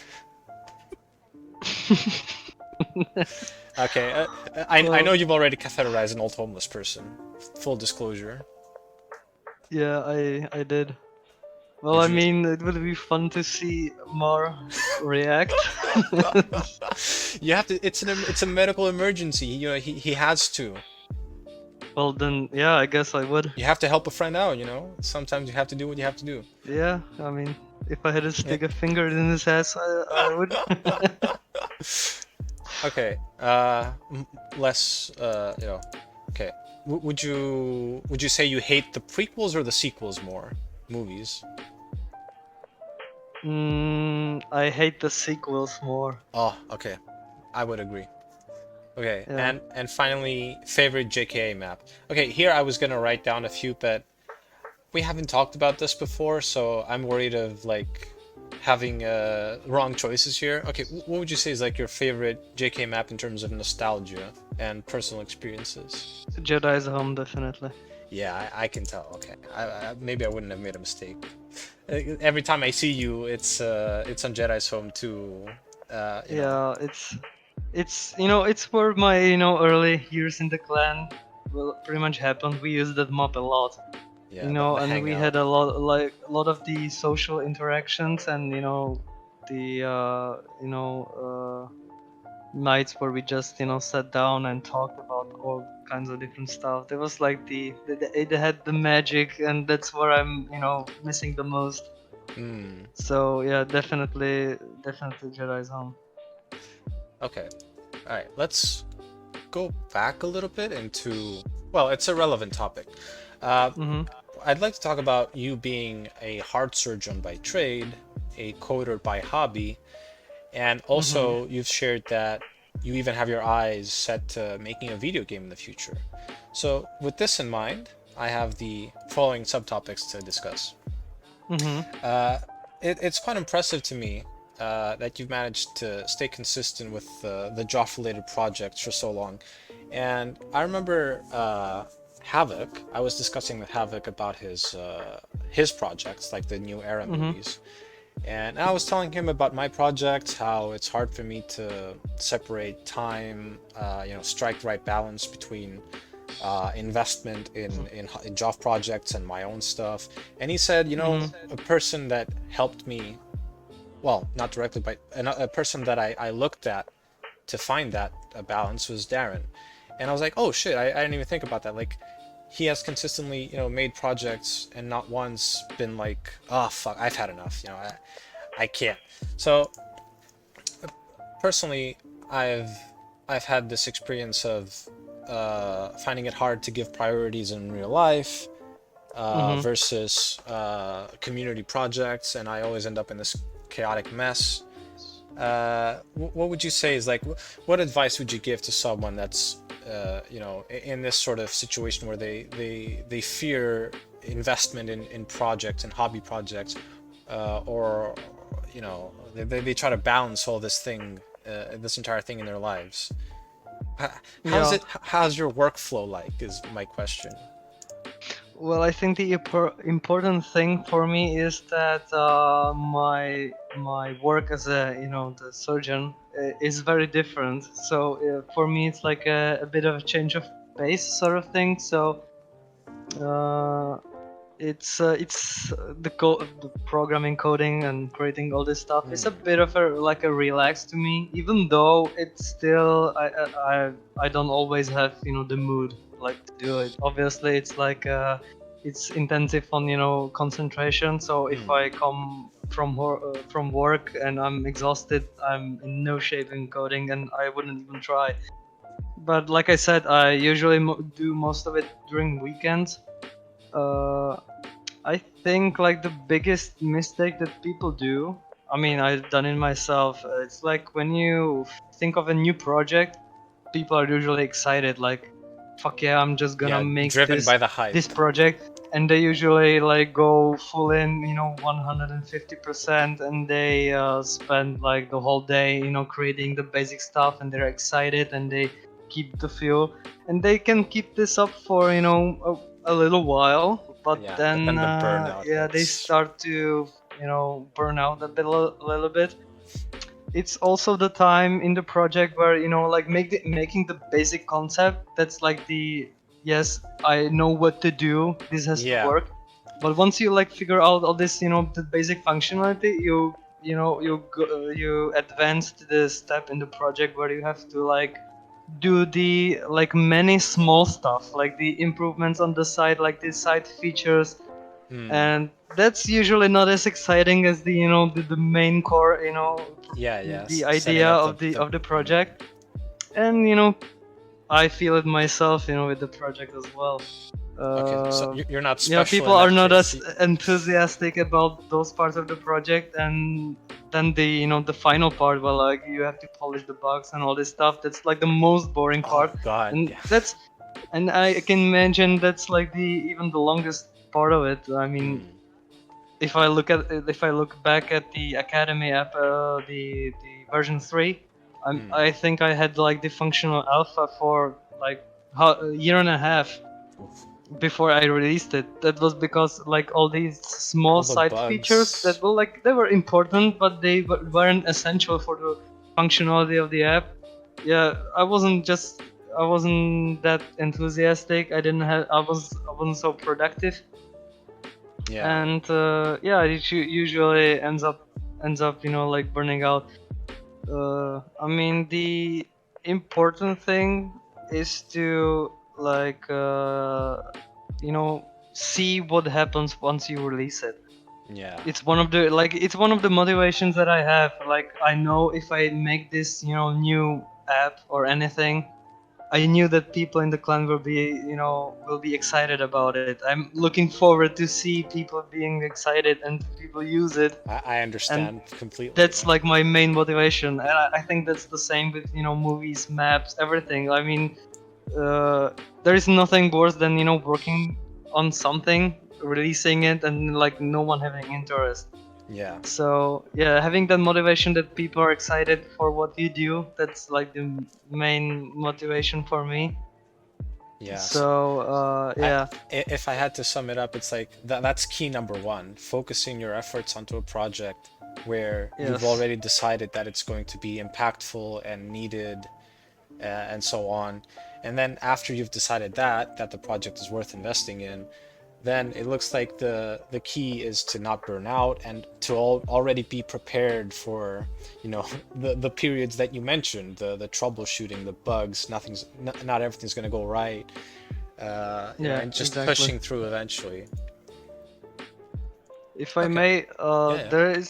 Okay. I know you've already catheterized an old homeless person. Full disclosure.
Yeah, I did. Well, I mean, it would be fun to see Mar react.
You have to. It's a medical emergency. You know, he has to.
Well, then, yeah, I guess I would.
You have to help a friend out, you know? Sometimes you have to do what you have to do.
Yeah, I mean, if I had to stick a finger in his ass, I would.
Okay, less, you know, Okay. Would you say you hate the prequels or the sequels more? Movies.
I hate the sequels more.
Oh, okay. I would agree. Okay,
Yeah.
and finally, favorite JKA map. Okay, here I was gonna write down a few, but we haven't talked about this before, so I'm worried of like having wrong choices here. Okay, what would you say is like your favorite JK map in terms of nostalgia and personal experiences?
Jedi's Home, definitely.
Yeah, I can tell. Okay, maybe I wouldn't have made a mistake. Every time I see you, it's on Jedi's Home too. You know.
Yeah, it's where my early years in the clan well pretty much happened. We used that map a lot,
Yeah, the
and we
hangout.
had a lot of the social interactions and the nights where we just sat down and talked about all kinds of different stuff. There was like it had the magic, and that's where I'm missing the most.
Hmm.
So yeah, definitely Jedi's Home.
Okay. All right. Let's go back a little bit into, well, it's a relevant topic. Uh,
Mhm.
I'd like to talk about you being a heart surgeon by trade, a coder by hobby, and
Mhm.
also you've shared that you even have your eyes set to making a video game in the future. So, with this in mind, I have the following subtopics to discuss.
Mhm.
Uh, it's quite impressive to me that you've managed to stay consistent with the JoF related projects for so long. And I remember Havoc. I was discussing with Havoc about his projects, like the new era
Mhm.
movies. And I was telling him about my projects, how it's hard for me to separate time, strike the right balance between investment in job projects and my own stuff. And he said,
Mhm.
a person that helped me, well, not directly, but a person that I looked at to find that balance was Darren. And I was like, oh shit, I didn't even think about that. Like, he has consistently, made projects and not once been like, oh fuck, I've had enough. I can't. So personally, I've I've had this experience of finding it hard to give priorities in real life
Mhm.
versus community projects, and I always end up in this chaotic mess. What would you say is like, what advice would you give to someone that's in this sort of situation where they fear investment in projects and hobby projects, or they try to balance all this thing, this entire thing in their lives. How's
Yeah.
it? How's your workflow like? Is my question.
Well, I think the important thing for me is that my work as the surgeon is very different. So for me, it's like a bit of a change of pace sort of thing. So uh, the programming, coding, and creating all this stuff is a
Hmm.
bit of a relax to me. Even though it's still I don't always have the mood like to do it. Obviously, it's it's intensive on concentration. So if
Hmm.
I come from work and I'm exhausted, I'm in no shape in coding, and I wouldn't even try. But like I said, I usually do most of it during weekends. Uh, I think like the biggest mistake that people do, I mean, I've done it myself. It's like when you think of a new project, people are usually excited, like, "Fuck yeah, I'm just gonna
Yeah,
make
driven by the hype.
this project," and they usually like go full in, 150%, and they spend like the whole day, creating the basic stuff, and they're excited, and they keep the feel, and they can keep this up for a little while, but
Yeah, but
then
then the burnout
yeah, they
hits.
start to burn out a little bit. It's also the time in the project where like making the basic concept, that's like the yes, I know what to do, this has to
Yeah.
work. But once you like figure out all this, the basic functionality, you advance to the step in the project where you have to like do the like many small stuff, like the improvements on the side, like the side features,
Hmm.
and that's usually not as exciting as the main core,
Yeah, yeah.
the
Setting
idea
up
of the
the
project. And I feel it myself, with the project as well.
Okay, so you're not special.
Yeah, people
in
are
that
not
case.
as enthusiastic about those parts of the project, and then the final part where like you have to polish the bugs and all this stuff. That's like the most boring part,
Oh God,
and
yeah.
and I can imagine that's like even the longest part of it. I mean, if I look back at the Academy app, the version 3, I think I had like the functional alpha for like a year and a half before I released it. That was because like all these small
All the
side features that
bugs.
were like they were important, but they weren't essential for the functionality of the app. Yeah, I wasn't that enthusiastic. I wasn't so productive,
Yeah.
and yeah, it usually ends up like burning out. I mean, the important thing is to like see what happens once you release it.
Yeah.
It's one of the motivations that I have. Like I know if I make this new app or anything, I knew that people in the clan will be excited about it. I'm looking forward to see people being excited and people use it,
I
and
understand completely.
that's
Yeah.
like my main motivation. And I think that's the same with movies, maps, everything. I mean, there is nothing worse than working on something, releasing it, and like no one having interest.
Yeah.
So yeah, having that motivation that people are excited for what you do, that's like the main motivation for me.
Yeah. So
So
I,
yeah,
if I had to sum it up, it's like that's key number one, focusing your efforts onto a project where you've
yes,
already decided that it's going to be impactful and needed, and so on. And then after you've decided that the project is worth investing in, then it looks like the key is to not burn out and to already be prepared for, you know, the periods that you mentioned, the troubleshooting, the bugs, not everything's going to go right,
yeah,
and just
exactly.
pushing through eventually.
If I
Okay.
may,
Yeah,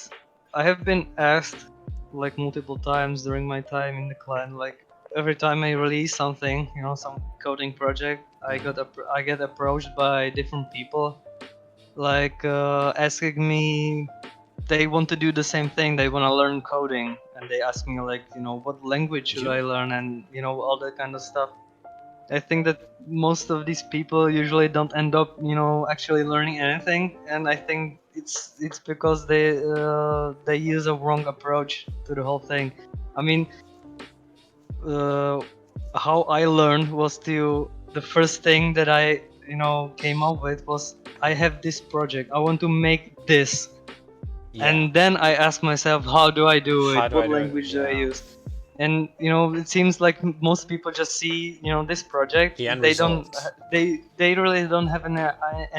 I have been asked like multiple times during my time in the clan, like every time I release something, some coding project, I get approached by different people, like asking me they want to do the same thing. They want to learn coding, and they ask me like, what language should
you.
I learn, and all that kind of stuff. I think that most of these people usually don't end up, actually learning anything, and I think it's because they use a wrong approach to the whole thing. I mean, uh, how I learned was the first thing that I came up with was I have this project. I want to make this,
Yeah.
and then I ask myself, how do I do
How
it?
do I
What
do it?
language do I
Yeah.
use? And it seems like most people just see this project.
The end
They don't
result.
they really don't have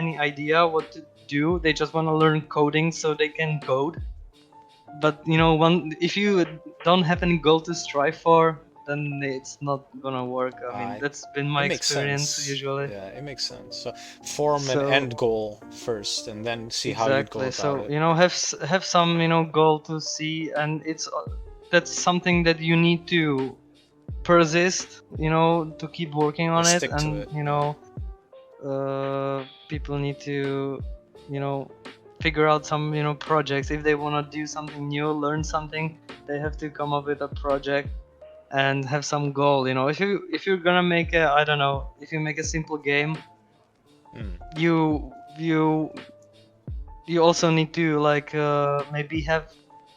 any idea what to do. They just want to learn coding so they can code. But if you don't have any goal to strive for, then it's not gonna work. I mean,
Uh,
that's been
it
my
makes
experience
sense.
usually.
Yeah, it makes sense. So form an
So
end goal first, and then see how you'd go
exactly.
about
So
it.
have some goal to see, and that's something that you need to persist. To keep working on it,
Stick to
and
it. Yeah.
people need to figure out some projects if they want to do something new, learn something. They have to come up with a project and have some goal. If you're gonna make a I don't know if you make a simple game,
Mm.
you also need to like maybe have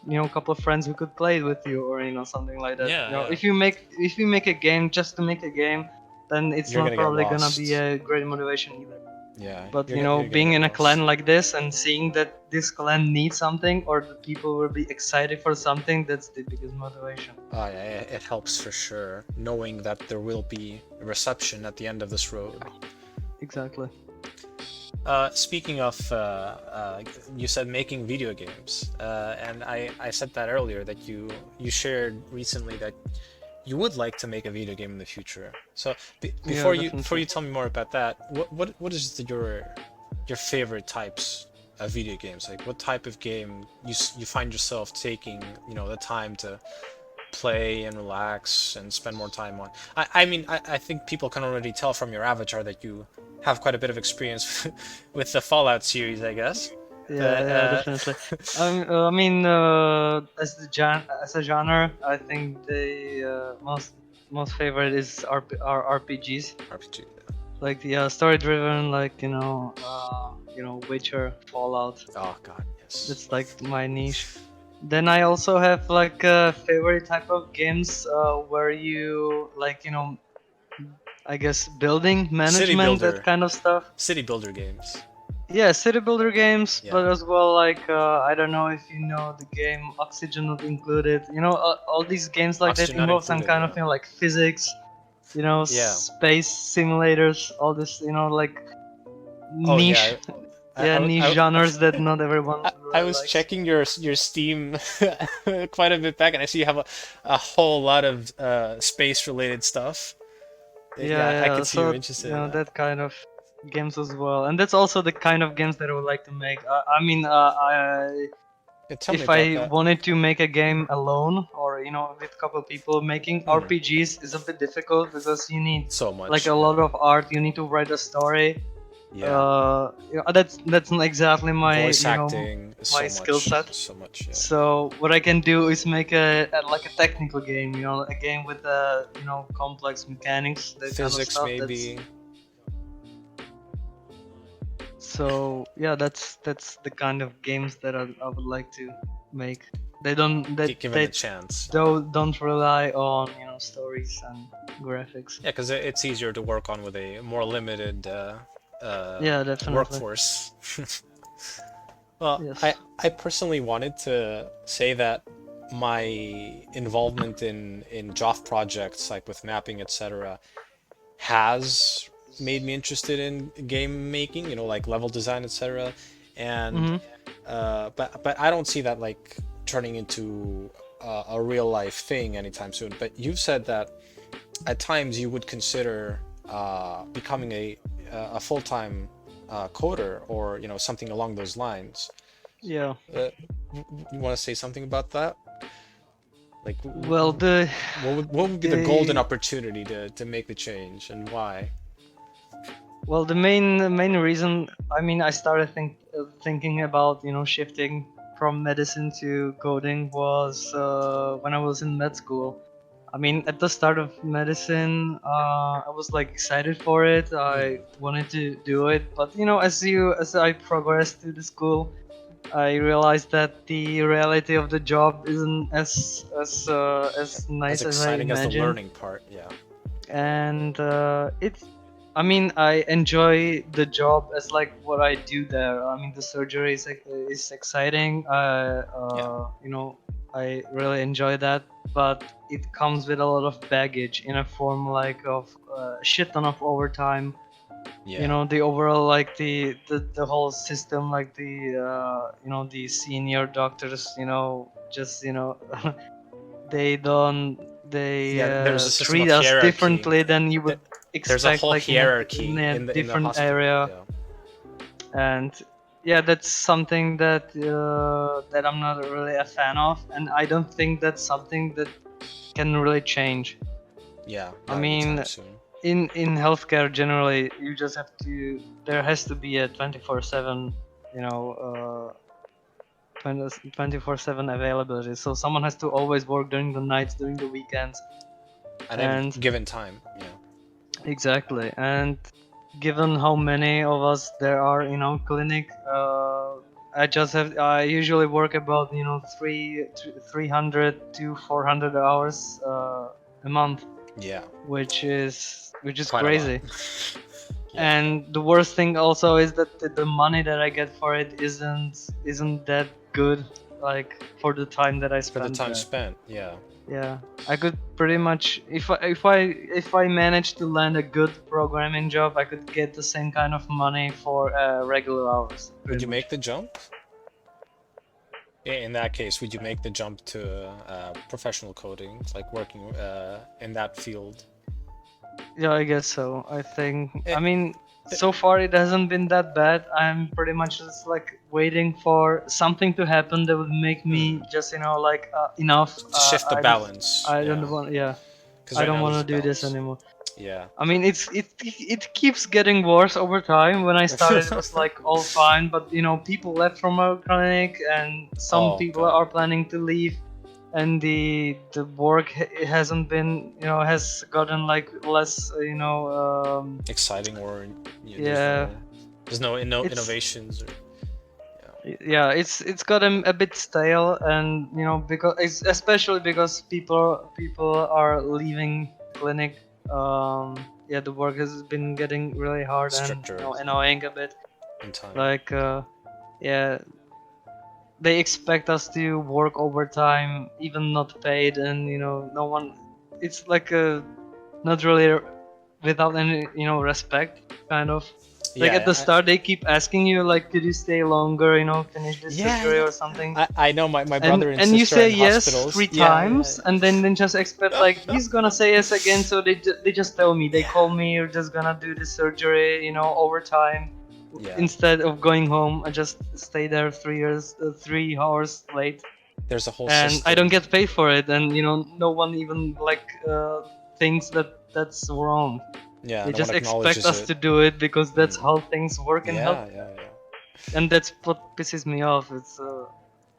a couple of friends who could play it with you, or something like that.
Yeah, yeah.
If you make a game just to make a game, then it's
You're
not
gonna get
probably gonna be
lost.
a great motivation either.
Yeah,
But
you're gonna
being
get
in a
lost.
clan like this and seeing that this clan needs something, or the people will be excited for something, that's the biggest motivation.
Oh yeah, it helps for sure, knowing that there will be a reception at the end of this road.
Exactly.
Speaking of, you said making video games, and I said that earlier that you shared recently that you would like to make a video game in the future. So
Yeah,
before
definitely.
you tell me more about that, what is your favorite types of video games? Like what type of game you find yourself taking, the time play and relax and spend more time on. I mean, I think people can already tell from your avatar that you have quite a bit of experience with the Fallout series, I guess.
Yeah, yeah,
But,
definitely. I mean, as a genre, I think the most favorite is RPGs,
RPG.
like the story-driven, like Witcher, Fallout.
Oh God, yes.
That's like my niche. Then I also have like a favorite type of games where you like I guess building
City
management, that
builder,
kind of stuff.
city builder games.
Yeah, city builder games, but
Yeah.
as well like I don't know if you know the game Oxygen Not Included. All these games like that
Oxygen Not
involve some
Included,
kind of
yeah.
like physics,
Yeah.
space simulators, all this like
Oh
niche,
yeah. I, I,
niche
I,
genres that not everyone
I
really
was
likes.
checking your Steam quite a bit back, and I see you have a whole lot of space related stuff.
Yeah,
Yeah, I
yeah.
can see you're
So
interested in that.
that kind of games as well, and that's also the kind of games that I would like to make. I mean,
Yeah, tell me
if
about
I
that.
wanted to make a game alone or with a couple people, making RPGs is a bit difficult because you need
So
like
much.
a lot of art. You need to write a story.
Yeah.
That's not exactly my
Voice acting,
my skill set.
so much. Yeah.
So what I can do is make like a technical game, a game with complex mechanics, that kind of
Physics
stuff.
maybe.
So yeah, that's the kind of games that I would like to make. They don't
Given a chance.
don't rely on stories and graphics.
Yeah, because it's easier to work on with a more limited
Yeah, definitely.
workforce. Well,
Yes.
I personally wanted to say that my involvement in JoF projects, like with mapping, etc., has made me interested in game making, like level design, etc. And
Mhm.
but I don't see that like turning into a real life thing anytime soon. But you've said that at times you would consider becoming a full-time coder, or something along those lines.
Yeah.
You want to say something about that? Like,
Well,
what would be the golden
the
opportunity to make the change, and why?
well the main reason, I mean, I started thinking about shifting from medicine to coding was when I was in med school. I mean, at the start of medicine, I was like excited for it. I wanted to do it, but as I progressed through the school, I realized that the reality of the job isn't as nice
As
as I
exciting as the
imagined.
learning part, yeah.
And I mean, I enjoy the job as like what I do there. I mean, the surgery is exciting.
Yeah.
I really enjoy that, but it comes with a lot of baggage in a form like of a shit ton of overtime.
Yeah.
The overall like the whole system, like the senior doctors, just they don't they
Yeah, there's a system
treat
of
us
hierarchy.
differently than you would
Th- There's a
expect,
whole
like in
hierarchy
a
in the
different
hospital.
area.
Yeah.
And yeah, that's something that I'm not really a fan of, and I don't think that's something that can really change.
Yeah,
I
not
mean,
anytime soon.
in healthcare generally, you just have to there has to be a 24/7 you know 24/7 availability, so someone has to always work during the nights, during the weekends.
At any
And
given time, yeah.
exactly, and given how many of us there are in our clinic, I usually work about 300 to 400 hours a month,
Yeah,
which is
quite a lot.
crazy.
Yeah,
And the worst thing also is that the money that I get for it isn't that good, like for the time that I
for the
spend
time
there.
spent, yeah.
Yeah, I could pretty much, if I managed to land a good programming job, I could get the same kind of money for regular hours.
Would
Pretty
you
much.
make the jump? In that case, would you make the jump to professional coding, like working in that field?
Yeah, I guess so. I think.
Eh,
I mean, so far it hasn't been that bad. I'm pretty much just like waiting for something to happen that would make me just like enough.
Shift the balance.
I don't want. Yeah,
Because
I
right
don't
now
want
there's
to do this
balance.
anymore.
Yeah.
I mean, it keeps getting worse over time. When I started, it was like all fine, but people left from our clinic, and some
Oh,
people
God.
are planning to leave, and the work hasn't been, has gotten like less,
Exciting, or
yeah,
there's no
it's
innovations. Or,
yeah, it's gotten a bit stale, and because especially because people are leaving clinic. Yeah, the work has been getting really hard and
stricter
annoying a bit.
in time.
Like yeah, they expect us to work overtime, even not paid, and no one. It's like not really without any respect, kind of. Like at
Yeah,
the start, they keep asking you like, could you stay longer? Finish this surgery
yeah.
or something.
I know my
And
brother and
and you
sister are
say
in
yes
hospitals.
3 times, and then just expect like he's gonna say yes again. So they just tell me, they call me, you're just gonna do the surgery, overtime.
Yeah.
Instead of going home, I just stay there 3 hours late,
There's a whole
and
system.
I don't get paid for it. And no one even like thinks that that's wrong.
Yeah,
They
no
just
one
expect
acknowledges
us
it.
to do it because that's how things work in health,
Yeah.
and that's what pisses me off. It's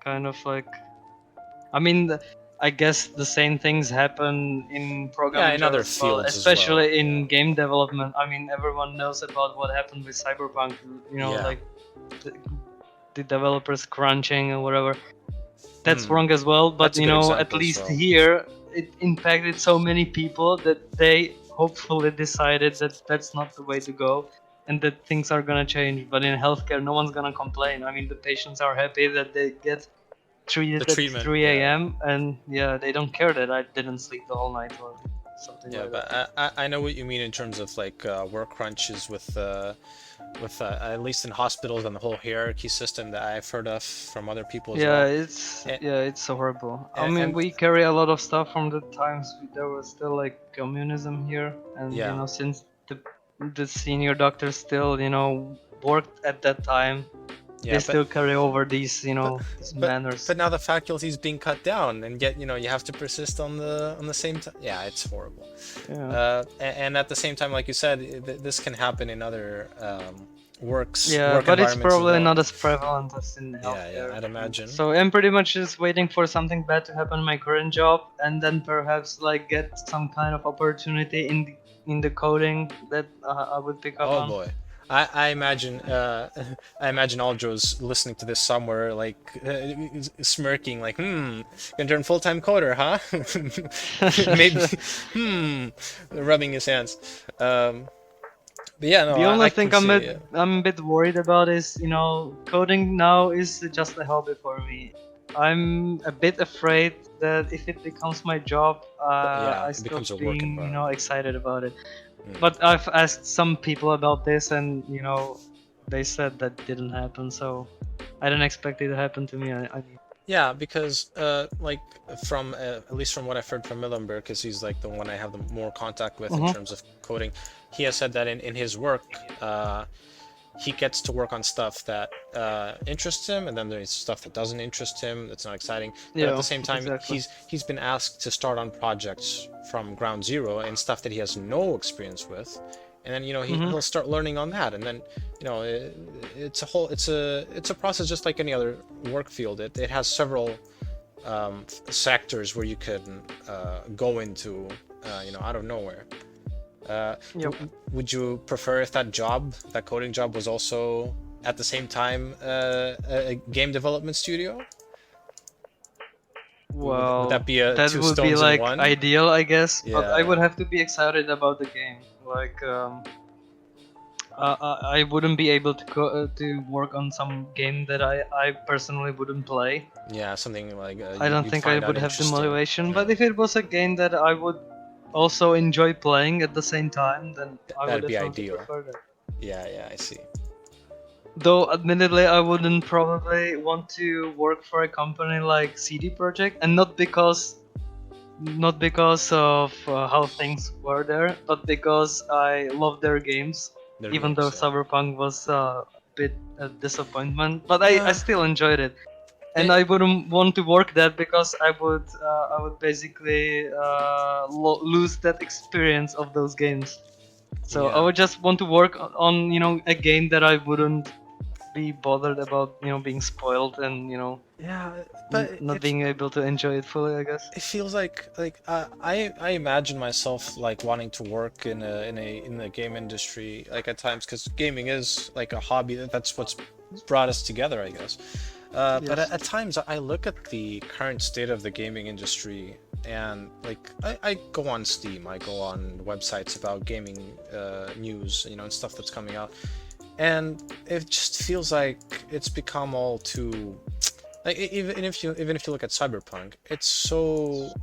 kind of like, I mean, I guess the same things happen in programming
in other
jobs as well,
fields as well,
especially in
yeah.
game development. I mean, everyone knows about what happened with Cyberpunk.
Yeah.
Like the developers crunching or whatever. That's wrong as well. But
That's a good example
at
as
least
well.
here, it impacted so many people that they hopefully decided that that's not the way to go, and that things are gonna change. But in healthcare, no one's gonna complain. I mean, the patients are happy that they get treated
The
at
treatment,
3 a.m. and yeah, they don't care that I didn't sleep the whole night or something
Yeah,
like
but
that.
I know what you mean in terms of like work crunches with at least in hospitals and the whole hierarchy system that I've heard of from other people as
Yeah,
well.
it's
And,
it's horrible. I mean,
and
we carry a lot of stuff from the times there was still like communism here, and
yeah,
since the senior doctors still worked at that time,
yeah,
they still carry over these
but
these
but
manners.
but now the faculty is being cut down, and yet you have to persist on the same time. Yeah, it's horrible.
Yeah.
And at the same time, like you said, this can happen in other work
But it's
environments as
probably
well.
not as prevalent as in healthcare.
Yeah, I'd imagine.
So I'm pretty much just waiting for something bad to happen in my current job, and then perhaps like get some kind of opportunity in the coding that I would pick up
Oh
on.
boy. I imagine I imagine Aljo's listening to this somewhere, like smirking, like, gonna turn full-time coder, huh? Maybe, rubbing his hands. But yeah, no,
The only
I
thing
can see it.
I'm a bit worried about is, coding now is just a hobby for me. I'm a bit afraid that if it becomes my job,
Yeah,
I
it
stop
becomes a work
being,
environment.
excited about it. But I've asked some people about this, and they said that didn't happen. So I don't expect it to happen to me. I mean,
Yeah, because like from at least from what I've heard from Millenberg, because he's like the one I have the more contact with in terms of coding, he has said that in his work, he gets to work on stuff that interests him, and then there's stuff that doesn't interest him, that's not exciting. But at the same time,
exactly.
he's been asked to start on projects from ground zero and stuff that he has no experience with, and then he'll start learning on that, and then it's a process just like any other work field. It has several sectors where you can go into out of nowhere. Would you prefer if that coding job was also at the same time a game development studio?
Well,
would that be a
that
two
would be
stones
like
in one?
ideal, I guess.
Yeah,
But I would
yeah.
have to be excited about the game. Like, I wouldn't be able to work on some game that I personally wouldn't play.
Yeah, something like
I don't
you'd
think I
find
would have the
uninteresting.
motivation.
Yeah.
But if it was a game that I would also enjoy playing at the same time, then I would
That'd be
definitely
ideal.
prefer that.
Yeah, I see.
Though, admittedly, I wouldn't probably want to work for a company like CD Projekt, and not because of how things were there, but because I love their games.
Their
even though
games, yeah.
Cyberpunk was a bit a disappointment, but I still enjoyed it. And
It-
I wouldn't want to work that because I would basically lose that experience of those games. So I
yeah.
would just want to work on a game that I wouldn't be bothered about being spoiled and
Yeah, but
not being able to enjoy it fully, I guess.
it feels like I imagine myself like wanting to work in the game industry like at times because gaming is like a hobby. That's what's brought us together, I guess. But
Yes.
at times I look at the current state of the gaming industry and like I go on Steam, I go on websites about gaming news, and stuff that's coming out, and it just feels like it's become all too like even if you look at Cyberpunk, it's so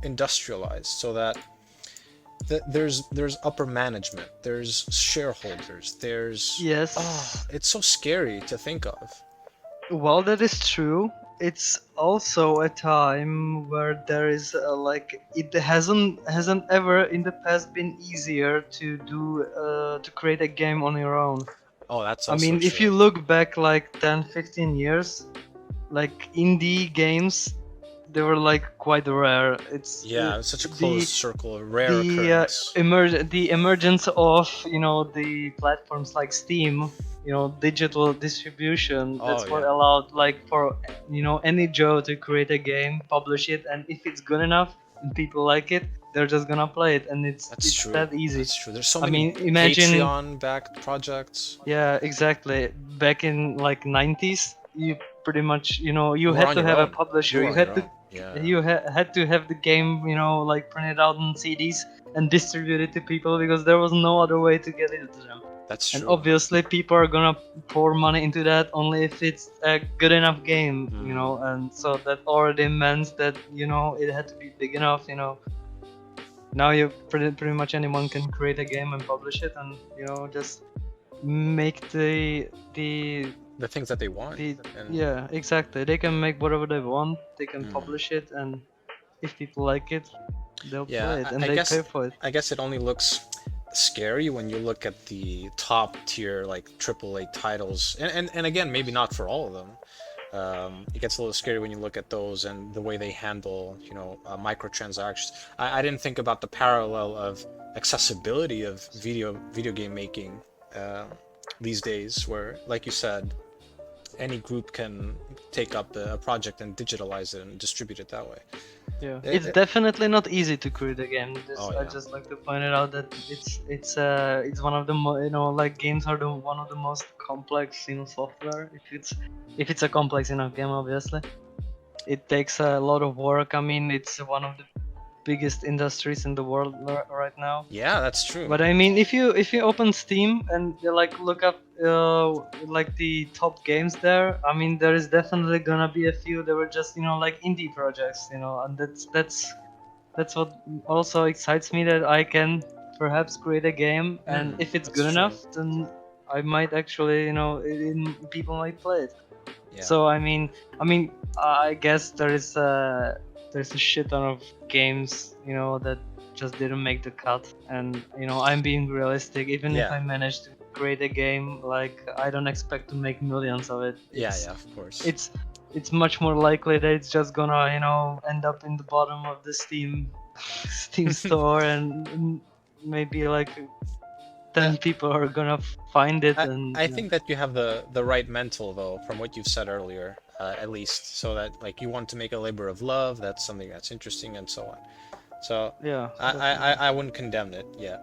industrialized so that there's upper management, there's shareholders, there's
Yes.
it's so scary to think of.
Well, that is true. It's also a time where there is like it hasn't ever in the past been easier to do to create a game on your own.
Oh, that's
I
also
mean, if
true.
you look back like 10, 15 years, like indie games, they were like quite rare.
Yeah, it's such a
the
closed circle, a rare occurrence.
the emergence of the platforms like Steam, digital distribution. That's
Oh
what
yeah,
allowed like for any Joe to create a game, publish it, and if it's good enough and people like it, they're just gonna play it, and
that's
it's
true.
that easy.
That's true. There's so
I
many
mean, imagine.
Patreon-backed projects.
Yeah, exactly. Back in like 90s, you pretty much, you
You were
had
on
to
your
have a
own.
publisher.
You were
You
on your
had to,
own. Yeah,
you had to have the game, like printed out on CDs and distribute it to people because there was no other way to get it to them.
that's
And
true.
obviously, people are gonna pour money into that only if it's a good enough game,
Mm.
And so that already meant that it had to be big enough, Now you pretty much anyone can create a game and publish it, and just make
The things that they want,
the
and
yeah, exactly, they can make whatever they want, they can
mm.
publish it, and if people like it, they'll play
Yeah,
it and
I
they
guess
pay for it.
I guess it only looks scary when you look at the top tier like AAA titles, and again, maybe not for all of them. It gets a little scary when you look at those and the way they handle, microtransactions. I didn't think about the parallel of accessibility of video game making uh, these days, where, like you said, any group can take up a project and digitalize it and distribute it that way.
Yeah,
Eh,
it's
eh,
definitely not easy to create a game.
oh
I
yeah.
just like to point it out that it's one of the like games are the one of the most complex software. If it's a complex enough game, obviously, it takes a lot of work. I mean, it's one of the biggest industries in the world right now.
Yeah, that's true.
But I mean, if you open Steam and like look up like the top games there, I mean, there is definitely gonna be a few that were just like indie projects, and that's what also excites me, that I can perhaps create a game, and if it's
That's
good
true.
enough, then I might actually people might play it.
Yeah.
So I guess there's a shit ton of games that just didn't make the cut, and I'm being realistic. Even if
Yeah.
I manage to create a game, like I don't expect to make millions of it.
Yeah, yeah, of course.
It's much more likely that it's just gonna end up in the bottom of the Steam store, and maybe like 10 people are gonna find it, and
I think that you have the right mental though, from what you've said earlier, at least, so that like you want to make a labor of love. That's something that's interesting and so on. So
yeah.
I wouldn't condemn it yet.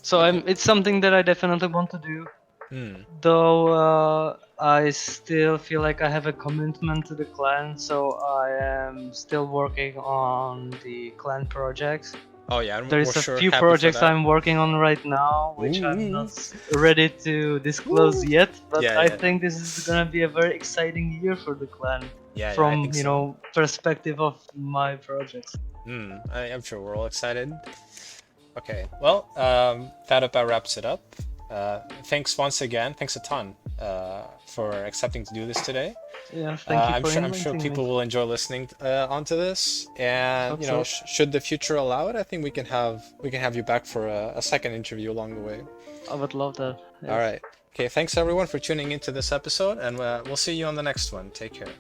So
Okay.
it's something that I definitely want to do.
Hmm.
Though I still feel like I have a commitment to the clan, so I am still working on the clan projects.
Oh yeah, and
There
we're
is a
sure
few
happy for
projects
that.
I'm working on right now, which I'm
Ooh.
not ready to disclose yet. But
Yeah,
I
yeah.
think this is gonna be a very exciting year for the clan,
Yeah, I
from
think so.
perspective of my projects.
I'm sure we're all excited. Okay, well, that about wraps it up. Thanks once again. Thanks a ton for accepting to do this today.
Yeah, thank you for
I'm sure
inviting
people
me.
will enjoy listening onto this, and
Hope
you know,
so.
should the future allow it, I think we can have you back for a second interview along the way.
I would love that.
All
Yes.
right. Okay. Thanks everyone for tuning into this episode, and we'll see you on the next one. Take care.